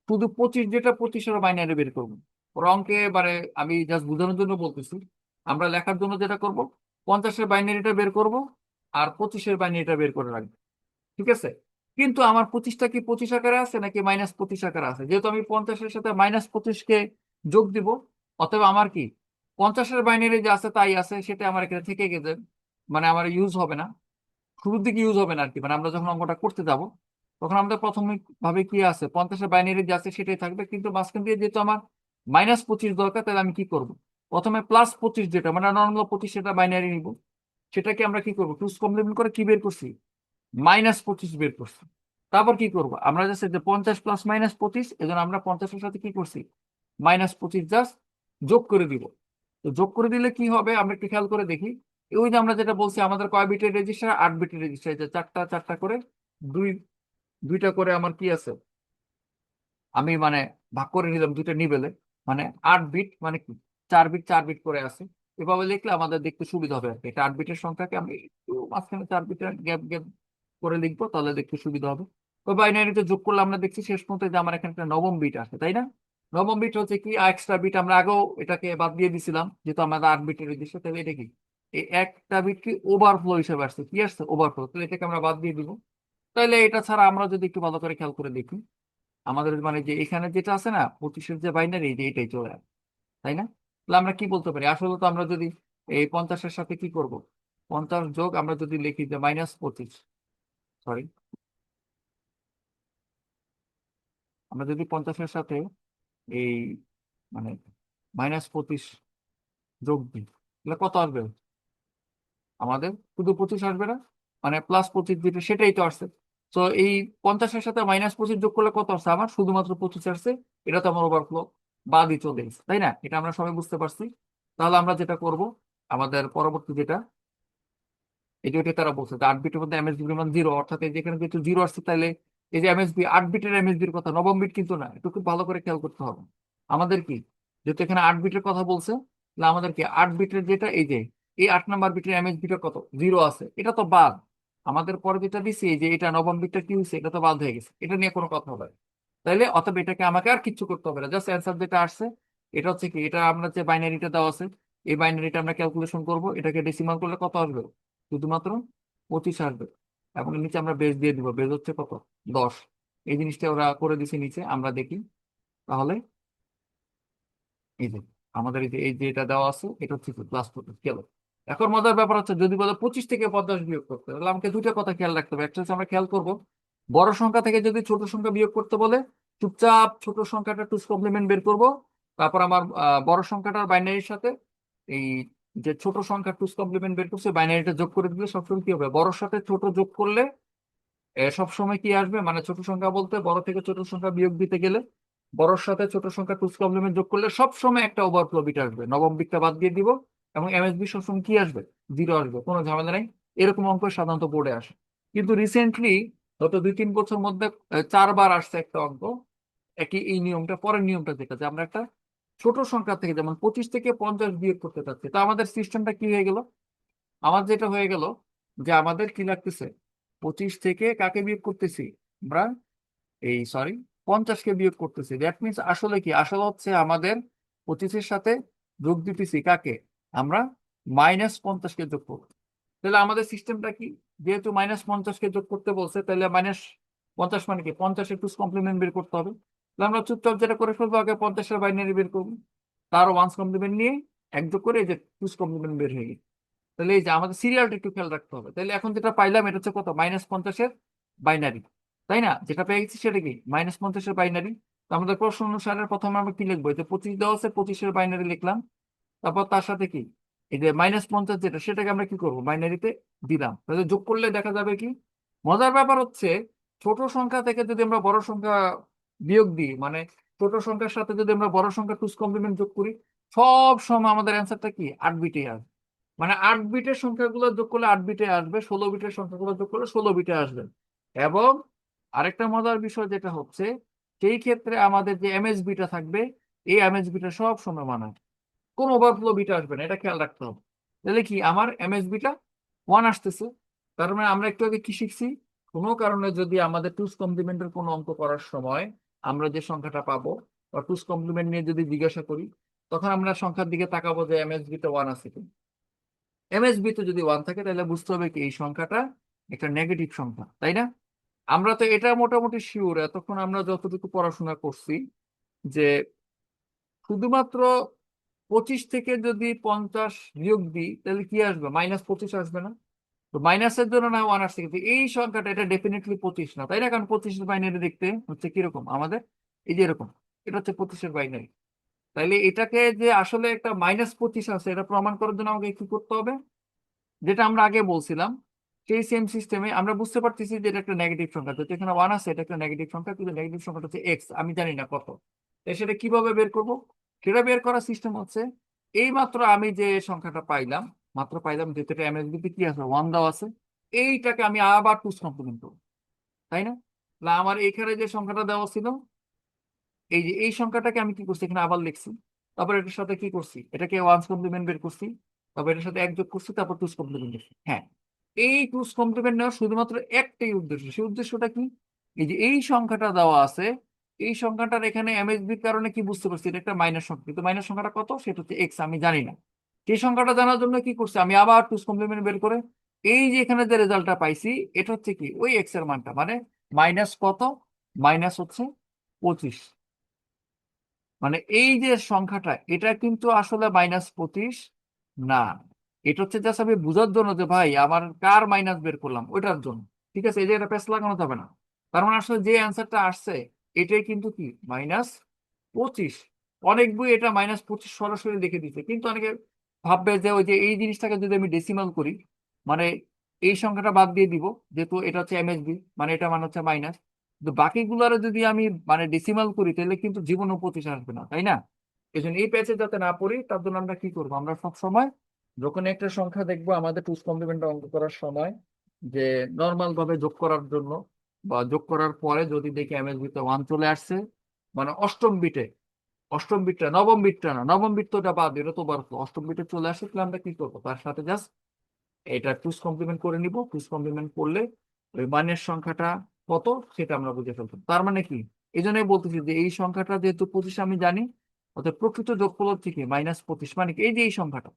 শুধু 25 যেটা 25-এর বাইনারি বের করবো। ওর অঙ্কে এবারে আমি জাস্ট বোঝানোর জন্য বলতেছি, আমরা লেখার জন্য যেটা করব, 50-এর বাইনারিটা বের করব, আর 25-এর বাইনারিটা বের করে রাখবো। ঠিক আছে? কিন্তু আমার 25টা কি 25 আকারে আছে নাকি -25 আকারে আছে? যেহেতু আমি 50-এর সাথে -25-কে যোগ দিব, অতএব আমার কি 50-এর বাইনারি যে আছে তাই আছে, সেটা আমার এখানে থেকে গেছে, মানে আমার ইউজ হবে না, শুরুর দিকে ইউজ হবে না আর কি। মানে আমরা যখন অঙ্কটা করতে যাব, তখন আমাদের প্রাথমিক ভাবে কি আছে, 50-এর বাইনারি যে আছে সেটাই থাকবে, কিন্তু মাঝখান দিয়ে যেহেতু আমার -25 দরকার, তাহলে আমি কি করব, প্রথমে +25 যেটা মানে নর্মাল 25, সেটা বাইনারি নিব। সেটাকে আমরা কি করবো, টুস কমপ্লিমেন্ট করে কি বের করছি, -25 বের করছি। তারপর কি করবো, আমরা জাস্ট যে 50 + -25, এজন্য আমরা 50-এর সাথে কি করছি, -25 জাস্ট যোগ করে দিব। তো যোগ করে দিলে কি হবে, আমরা একটু খেয়াল করে দেখি। ওই যে আমরা যেটা বলছি, আমাদের কয় বিটের রেজিস্টার, 8 বিটের রেজিস্টার, যে চারটা চারটা করে, দুই দুইটা করে আমার কি আছে, আমি মানে ভাগ করে নিলাম দুইটা নিবেলে, মানে 8 বিট, মানে কি 4 বিট 4 বিট করে আছে। এভাবে লিখলে আমাদের দেখতে সুবিধা হবে আর কি। এটা 8 বিটের সংখ্যাকে আমি একটু মাঝখানে 4 বিটের গ্যাপ গ্যাপ করে লিখবো, তাহলে দেখতে সুবিধা হবে। তো বাইনারিতে যোগ করলে আমরা দেখছি শেষ পর্যন্ত যে আমার এখানে একটা নবম বিট আছে, তাই না? নবম বিট হচ্ছে কি এক্সট্রা বিট, আমরা আগেও এটাকে বাদ দিয়ে দিছিলাম, যেহেতু আমাদের 8 বিটের রেজিস্টার। তাহলে এটা কি, এই একটা বিট কি ওভারফ্লো হিসেবে আসছে, কি আসছে, ওভারফ্লো। তাহলে এটাকে আমরা বাদ দিয়ে দিব। তাহলে এটা ছাড়া আমরা যদি একটু ভালো করে খেয়াল করে দেখি, আমাদের মানে যে এখানে যেটা আছে না 25-এর যে বাইনারি, যে এটাই চলে আসে, তাই না? তাহলে আমরা কি বলতে পারি, আসলে তো আমরা যদি এই 50-এর সাথে কি করব, 50 যোগ আমরা যদি লিখি যে -25, সরি, আমরা যদি 50-এর সাথে এই মানে -25 যোগ দিই, তাহলে কত আসবে আমাদের, শুধু 25 আসবে না, মানে +25 যেটা সেটাই তো আসছে। তো এই 50-এর সাথে -25 যোগ করলে কত আসছে? আমার শুধুমাত্র 25 আসছে। এটা তো আমার ওভারফ্লো বাদই চলে গেছে, তাই না? এটা আমরা সবাই বুঝতে পারছি। তাহলে আমরা যেটা করব, আমাদের পরবর্তী যেটা, এই যে ওইটা তারা বলছে যে 8 বিটের মধ্যে এমএসবি পরিমাণ 0, অর্থাৎ এই যে এখানে যেহেতু 0 আসছে, তাহলে এই যে এমএসবি 8 বিটের এমএসবির কথা, নবম বিট কিন্তু না, একটু খুব ভালো করে খেয়াল করতে হবে আমাদের কি। যেহেতু এখানে 8 বিটের কথা বলছে, তাহলে আমাদের কি 8 বিটের যেটা, এই যে এই 8 নাম্বার বিটের এমএসবিটা কত, 0 আছে, এটা তো বাদ। আমাদের পরে যেটা দিছি, এই যে এটা নবম বিটটা কি হয়েছে, এটা তো বাদ হয়ে গেছে, এটা নিয়ে কোনো কথা হবে না। তাইলে অতএব এটাকে আমাকে আর কিচ্ছু করতে হবে না, জাস্ট অ্যান্সার যেটা আসছে এটা হচ্ছে কি, এটা আমরা যে বাইনারিটা দেওয়া আছে, এই বাইনারিটা আমরা ক্যালকুলেশন করব, এটাকে ডেসিমাল করলে কত আসবে? শুধুমাত্র 25 আসবে। এবং নিচে আমরা বেজ দিয়ে দিব, বেজ হচ্ছে কত, 10। এই জিনিসটা ওরা করে দিছে নিচে, আমরা দেখি তাহলে। এই যে আমাদের এই যে এটা দেওয়া আছে, এটা হচ্ছে +25 গেল। এখন মজার ব্যাপার হচ্ছে, যদি বলে 25 থেকে 50 বিয়োগ করতে, তাহলে আমাকে দুইটা কথা খেয়াল রাখতে হবে। একটা হচ্ছে আমরা খেয়াল করব, বড় সংখ্যা থেকে যদি ছোট সংখ্যা বিয়োগ করতে বলে, চুপচাপ ছোট সংখ্যাটা টুস কমপ্লিমেন্ট বের করব। তারপর আমার বড় সংখ্যাটার বাইনারির সাথে এই যে ছোট সংখ্যা টুস কমপ্লিমেন্ট বের করছে, বাইনারিটা যোগ করে দিলে সবসময় কি হবে, বড়র সাথে ছোট যোগ করলে সবসময় কি আসবে, মানে ছোট সংখ্যা বলতে বড় থেকে ছোট সংখ্যা বিয়োগ দিতে গেলে বড়র সাথে ছোট সংখ্যা টুস কমপ্লিমেন্ট যোগ করলে সবসময় একটা ওভারফ্লো বিট আসবে, নবম বিটটা বাদ দিয়ে দিব। এবং এমএসবি সবসময় কি আসবে, 0 আসবে, কোনো ঝামেলা নাই। এরকম অঙ্ক সাধারণত বোর্ডে আসে। কিন্তু রিসেন্টলি গত 2-3 বছর মধ্যে 4 বার আসছে একটা অঙ্ক, একই এই নিয়মটা, পরের নিয়মটা যেটা, যে আমরা একটা ছোট সংখ্যা থেকে, যেমন 25 থেকে 50 বিয়োগ করতে চাচ্ছি, তো আমাদের সিস্টেমটা কি হয়ে গেল, আমার যেটা হয়ে গেল, যে আমাদের কি লাগতেছে, 25 থেকে কাকে বিয়োগ করতেছি আমরা, এই সরি 50-কে বিয়োগ করতেছি। দ্যাট মিনস আসলে কি, আসলে হচ্ছে আমাদের 25-এর সাথে যোগ দিতেছি কাকে, আমরা -50-কে যোগ করব। তাহলে আমাদের সিস্টেমটা কি, যেহেতু -50-কে যোগ করতে বলছে, তাহলে -50 মানে কি, 50-এর টুস কমপ্লিমেন্ট বের করতে হবে। তাহলে আমরা চুপচাপ যেটা করে ফেলবো, আগে 50-এর বাইনারি বের করবো, তার ওয়ান্স কমপ্লিমেন্ট নিয়ে এক যোগ করে এই যে টুস কমপ্লিমেন্ট বের হয়ে গেছে। তাহলে এই যে আমাদের সিরিয়ালটা একটু খেয়াল রাখতে হবে। তাহলে এখন যেটা পাইলাম, এটা হচ্ছে কত, -50-এর বাইনারি, তাই না? যেটা পেয়ে গেছি সেটা কি, -50-এর বাইনারি। তো আমাদের প্রশ্ন অনুসারে প্রথমে আমরা কি লিখবো, এই যে 25 দেওয়া আছে, 25-এর বাইনারি লিখলাম। তারপর তার সাথে কি, এই যে -50 যেটা, সেটাকে আমরা কি করবো, বাইনারিতে দিলাম। তাহলে যোগ করলে দেখা যাবে কি, মজার ব্যাপার হচ্ছে, ছোট সংখ্যা থেকে যদি আমরা বড় সংখ্যা বিয়োগ দিই, মানে ছোট সংখ্যার সাথে যদি আমরা বড় সংখ্যা টুস কমপ্লিমেন্ট যোগ করি, সব সময় আমাদের অ্যান্সারটা কি, 8 বিটে আসবে। মানে 8 বিটের সংখ্যাগুলো যোগ করলে 8 বিটে আসবে, 16 বিটের সংখ্যাগুলো যোগ করলে 16 বিটে আসবে। এবং আরেকটা মজার বিষয় যেটা হচ্ছে, সেই ক্ষেত্রে আমাদের যে এমএসবিটা থাকবে, এই এমএসবিটা সব সময় মানায়, কোন ওভারফ্লো বিটা আসবে না, এটা খেয়াল রাখতে হবে। তাহলে কি, আমার এমএসবিটা 1 আসতেছে। তার মানে আমরা একটু আগে কি শিখছি, কোনো কারণে যদি আমাদের টুস কমপ্লিমেন্টের কোনো অঙ্ক করার সময় আমরা যে সংখ্যাটা পাবো, বা টুস কমপ্লিমেন্ট নিয়ে যদি জিজ্ঞাসা করি, তখন আমরা সংখ্যার দিকে তাকাবো যে এমএসবিতে 1 আছে কিনা। এমএসবি তে যদি 1 থাকে, তাহলে বুঝতে হবে কি, এই সংখ্যাটা একটা নেগেটিভ সংখ্যা, তাই না? আমরা তো এটা মোটামুটি শিওর, এতক্ষণ আমরা যতটুকু পড়াশোনা করছি, যে শুধুমাত্র 25 থেকে যদি 50 বিয়োগ দিই, তাহলে কি আসবে, -25 আসবে না? তো মাইনাসের জন্য না 1 আসছে, কিন্তু এই সংখ্যাটা এটা ডেফিনেটলি 25 না, তাই না? কারণ 25-এর বাইনারি দেখতে হচ্ছে কিরকম আমাদের, এই যে এরকম, এটা হচ্ছে 25-এর বাইনারি। তাইলে এটাকে যে আসলে একটা -25 আছে, এটা প্রমাণ করার জন্য আমাকে কি করতে হবে, যেটা আমরা আগে বলছিলাম, সেই সেম সিস্টেমে আমরা বুঝতে পারতেছি যে এটা একটা নেগেটিভ সংখ্যা, তো এখানে 1 আছে, এটা একটা নেগেটিভ সংখ্যা, কিন্তু নেগেটিভ সংখ্যাটা হচ্ছে এক্স, আমি জানি না কত। তাই সেটা কিভাবে বের করব, সেটা বের করার সিস্টেম হচ্ছে, এই মাত্র আমি যে সংখ্যাটা পাইলাম, মাত্র পাইলাম, যেটা এমএসবি তে কি আছে, 1 দেওয়া আছে, এইটাকে আমি আবার টুস কমপ্লিমেন্ট করবো, তাই না? না, আমার এখানে যে সংখ্যাটা দেওয়া ছিল, এই যে এই সংখ্যাটাকে আমি কি করছি, এখানে আবার লিখছি। তারপর এটার সাথে কি করছি, এটাকে ওয়ান্স কমপ্লিমেন্ট বের করছি। তারপর এটার সাথে এক যোগ করছি, তারপর টুস কমপ্লিমেন্ট করছি। হ্যাঁ, এই টুস কমপ্লিমেন্ট নেওয়ার শুধুমাত্র একটাই উদ্দেশ্য, সেই উদ্দেশ্যটা কি, এই যে এই সংখ্যাটা দেওয়া আছে, এই সংখ্যাটার এখানে এমএসবির কারণে কি বুঝতে পারছি, এটা একটা মাইনাস সংখ্যা, কিন্তু মাইনাস সংখ্যাটা কত, সেটা হচ্ছে এক্স, আমি জানি না। সেই সংখ্যাটা জানার জন্য কি করছি, আমি আবার টুস কমপ্লিমেন্ট বের করে এই যে এখানে যে রেজাল্টটা পাইছি, এটা হচ্ছে কি ওই এক্স এর মানটা, মানে মাইনাস কত, মাইনাস হচ্ছে 25। মানে এই যে সংখ্যাটা, এটা কিন্তু আসলে -25 না, এটা হচ্ছে জাস্ট আমি বোঝার জন্য যে ভাই আমার কার মাইনাস বের করলাম ওইটার জন্য। ঠিক আছে, এই যে এটা পেস লাগানো যাবে না। তার মানে আসলে যে অ্যান্সারটা আসছে, এটাই কিন্তু কি -25। অনেক বই এটা -25 সরাসরি লিখে দিচ্ছে, কিন্তু অনেকে ভাববে যে ওই যে এই জিনিসটাকে যদি আমি ডেসিমাল করি, মানে এই সংখ্যাটা বাদ দিয়ে দিব, যেহেতু এটা হচ্ছে এমএসবি, মানে এটা মানে হচ্ছে মাইনাস। কিন্তু বাকিগুলোর যদি আমি মানে ডেসিমাল করি তাহলে কিন্তু জীবনও 25 আসবে না, তাই না? এই জন্য এই প্যাচে যাতে না পড়ি তার জন্য আমরা কি করবো, আমরা সব সময় যখন একটা সংখ্যা দেখবো আমাদের টুস কমপ্লিমেন্ট অঙ্ক করার সময়, যে নর্মাল ভাবে যোগ করার জন্য বা যোগ করার পরে যদি দেখি এমএসবি তে 1 চলে আসছে, মানে অষ্টম বিটে, অষ্টম বিটটা, নবম বিটটা না, নবম বিট তো ওটা বাদ, এটা তো বার, অষ্টম বিটে চলে আসে, তাহলে আমরা কি করবো, তার সাথে জাস্ট এটা টুস কমপ্লিমেন্ট করে নিব। টুস কমপ্লিমেন্ট করলে ওই মানের সংখ্যাটা কত সেটা আমরা বুঝে ফেলবো। তার মানে কি, এই জন্যই বলতেছি যে এই সংখ্যাটা যেহেতু 25 আমি জানি, অর্থাৎ প্রকৃত যোগফল হচ্ছে কি -25, মানে কি এই যে এই সংখ্যাটা,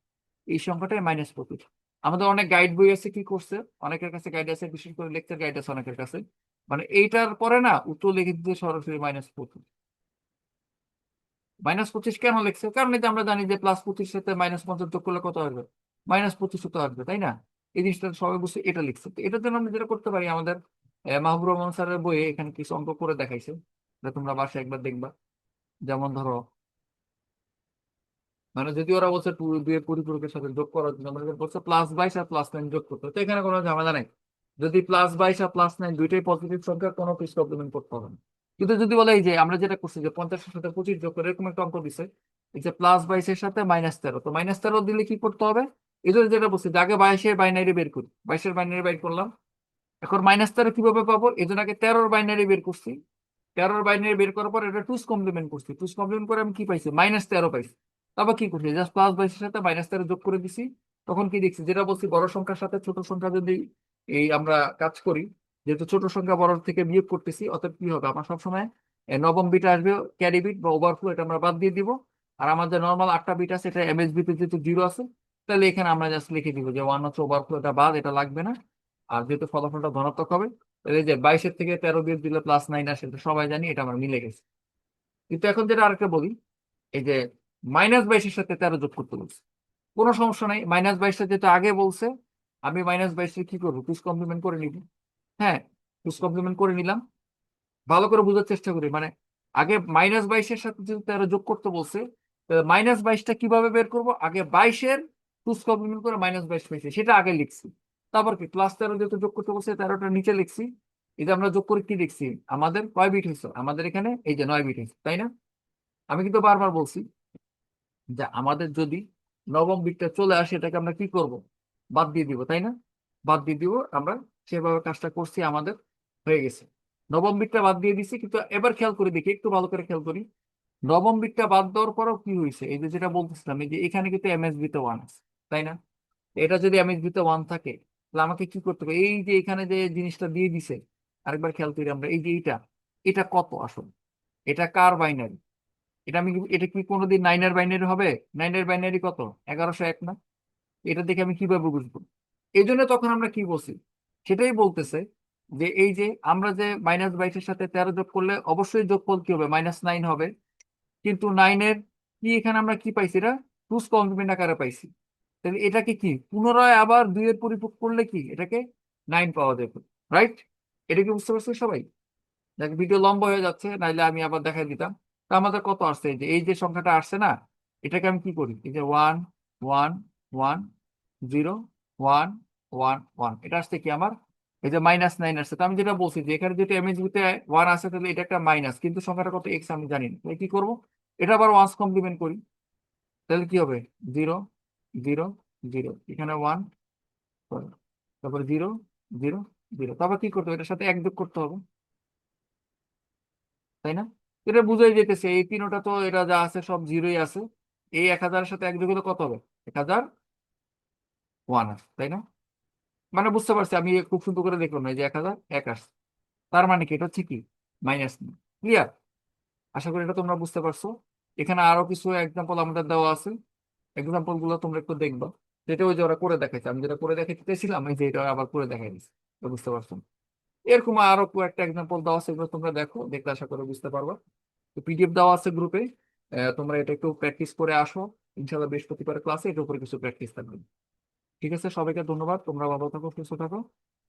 এই সংখ্যাটাই -25। আমাদের অনেক গাইড বই আছে কি করছে, অনেকের কাছে গাইড আছে, বিশেষ করে লেকচার গাইড আছে অনেকের কাছে, মানে এইটার পরে না উত্তর লিখে দিতে সরাসরি -25। -25 কেন লিখছে, কারণ এটা আমরা জানি যে +25 সাথে -50 যোগ করলে কত আসবে, -25 তো আসবে, তাই না? এই জিনিসটা সবাই বুঝছে, এটা লিখছে। তো এটার জন্য আমরা যেটা করতে পারি, আমাদের মাহবুব রহমান স্যারের বইয়ে এখানে কিছু অঙ্ক করে দেখাইছে, এটা তোমরা বাসায় একবার দেখবা। যেমন ধরো, মানে যদি ওরা বলছে দুইয়ের পরিপূরকের সাথে যোগ করার জন্য, আমাদের বলছে +22 আর +9 যোগ করতে, তো এখানে কোনো ঝামেলা নাই। যদি +22 আর +9 দুইটাই পজিটিভ সংখ্যা, কোনো পিস কমপ্লিমেন্ট করতে হবে না। কিন্তু যদি বলে এই যে আমরা যেটা করছি যে 50-এর সাথে 25 যোগ করে, এরকম একটা অঙ্ক দিছে, এই যে +22-এর সাথে -13, তো -13 দিলে কি করতে হবে, এই জন্য যেটা বলছি যে আগে 22-এর বাইনারি বের করি, 22-এর বাইনারি বের করলাম। এখন -13 কিভাবে পাবো, এই জন্য আগে 13-এর বাইনারি বের করছি। 13-এর বাইনারি বের করার পর এটা টুস কমপ্লিমেন্ট করছি, টুস কমপ্লিমেন্ট করে আমি কি পাইছি, -13 পাইছি। তারপর কি করছি, জাস্ট +22-এর সাথে -13 যোগ করে দিছি। তখন কি দেখছি, যেটা বলছি বড় সংখ্যার সাথে ছোট সংখ্যা যদি এই আমরা কাজ করি, যেহেতু ছোট সংখ্যা বড় থেকে বিয়োগ করতেছি, অতএব কি হবে, আমার সবসময় নবম বিট আসবে ক্যারি বিট বা ওভারফ্লো, এটা আমরা বাদ দিয়ে দিব। আর আমাদের নর্মাল 8টা বিট আছে, এটা এমএসবি তে যেহেতু 0 আছে, তাহলে এখানে আমরা জাস্ট লিখে দিব যে 1 হচ্ছে ওভারফ্লো, এটা বাদ, এটা লাগবে না। আর যেহেতু ফলাফলটা ধনাত্মক হবে, তাহলে এই যে 22-এর থেকে 13 বিয়োগ দিলে +9 আসে, এটা সবাই জানি, এটা আমার মিলে গেছে। কিন্তু এখন যেটা আরেকটা বলি, এই যে -22-এর সাথে 13 যোগ করতে বলছে, কোনো সমস্যা নাই, -22টা যেটা আগে বলছে, আমি -22-এর কি করবো, টুস কমপ্লিমেন্ট করে নিব। হ্যাঁ, টুস কমপ্লিমেন্ট করে নিলাম। ভালো করে বোঝার চেষ্টা করি, মানে আগে -22-এর সাথে যদি 13 যোগ করতে বলছে, -22টা কিভাবে বের করব, আগে 22-এর টুস কমপ্লিমেন্ট করে -22 পেয়েছি, সেটা আগে লিখছি। তারপর কি +13 যেহেতু যোগ করতে বলছে, 13টা নিচে লিখছি। এই যে আমরা যোগ করে কি লিখছি, আমাদের কয় বিট হয়েছে, আমাদের এখানে এই যে 9 বিট হয়েছে, তাই না? আমি কিন্তু বারবার বলছি যে আমাদের যদি নবম বিটটা চলে আসে, এটাকে আমরা কি করব, বাদ দিয়ে দিব, তাই না? বাদ দিয়ে দিব আমরা, সেভাবে কাজটা করছি, আমাদের হয়ে গেছে। নবম বিটটা বাদ দিয়ে দিছি, কিন্তু এবার খেয়াল করে দেখি, একটু ভালো করে খেয়াল করি। নবম বিটটা বাদ দেওয়ার পরেও কি হয়েছে, এই যে যেটা বলতেছিলাম, এই যে এখানে কিন্তু এমএসবি তে 1 আছে, তাই না? এটা যদি এমএসবি তে 1 থাকে, তাহলে আমাকে কি করতে হবে, এই যে এখানে যে জিনিসটা দিয়ে দিছে, আরেকবার খেয়াল করি আমরা, এই যে এটা, এটা কত আসলে, এটা কার বাইনারি, এটা আমি এটা কি কোনোদিন 9-এর বাইনারি হবে? 9-এর বাইনারি কত, 1101 না? এটা দেখে আমি কিভাবে বুঝবো? এই জন্য তখন আমরা কি বলছি, সেটাই বলতেছে যে এই যে আমরা যে -22-এর সাথে 13 যোগ করলে অবশ্যই যোগফল কি হবে, -9 হবে। কিন্তু 9-এর কি এখানে আমরা কি পাইছি, এটা টুস কমপ্লিমেন্ট আকারে পাইছি। তাহলে এটাকে কি পুনরায় আবার 2-এর পরিপূরক করলে কি এটাকে 9 পাওয়া যাবে, রাইট? এটা কি বুঝতে পারছো সবাই? দেখ ভিডিও লম্বা হয়ে যাচ্ছে, নাইলে আমি আবার দেখাই দিতাম। তা আমাদের কত আসছে, এই যে এই যে সংখ্যাটা আসছে না, এটাকে আমি কি করি, এই যে 1 1 1 0 1 1 1, এটা আসছে কি আমার, এই যে -9 আসছে। তো আমি যেটা বলছি যে এখানে যেটা এমএসবিতে 1 আছে, তাহলে এটা একটা মাইনাস, কিন্তু সংখ্যাটা কত এক্স আমি জানি না, তাহলে কি করবো, এটা আবার ওয়ান্স কমপ্লিমেন্ট করি। তাহলে কি হবে, 0 0 0, এখানে 1, তারপরে 0 0 0, তারপর কি করতে হবে, এটার সাথে 1 যোগ করতে হবে, তাই না? এটা বুঝাই যেতেছে এই তিনটা তো এটা যা আছে সব জিরোই আছে। এই 1000-এর সাথে 1 যোগ হলে কত হবে, 1001 আছে, তাই না? মানে বুঝতে পারছি, আমি খুব সুন্দর করে দেখলাম না, এই যে 1001 আসছে, তার মানে কি এটা হচ্ছে কি, মাইনাস। ক্লিয়ার? আশা করি এটা তোমরা বুঝতে পারছো। এখানে আরো কিছু এক্সাম্পল আমাদের দেওয়া আছে, এক্সাম্পল গুলো তোমরা একটু দেখবা, যেটা ওই যে ওরা করে দেখাইছে, আমি যেটা করে দেখাইতে চেয়েছিলাম, এই যে এটা আবার করে দেখাই দিচ্ছে, তো বুঝতে পারছো। এরকম আরো কয়েকটা এক্সাম্পল দেওয়া আছে, এগুলো তোমরা দেখো, দেখলে আশা করে বুঝতে পারবা। তো পিডিএফ দেওয়া আছে গ্রুপে, তোমরা এটা একটু প্র্যাকটিস করে আসো। ইনশাল্লাহ বৃহস্পতিবার ক্লাসে এটার উপরে কিছু প্র্যাকটিস থাকবে। ঠিক আছে, সবাইকে ধন্যবাদ, তোমরা ভালো থাকো, সুস্থ থাকো।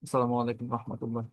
আসসালামু আলাইকুম রহমতুল্লাহ।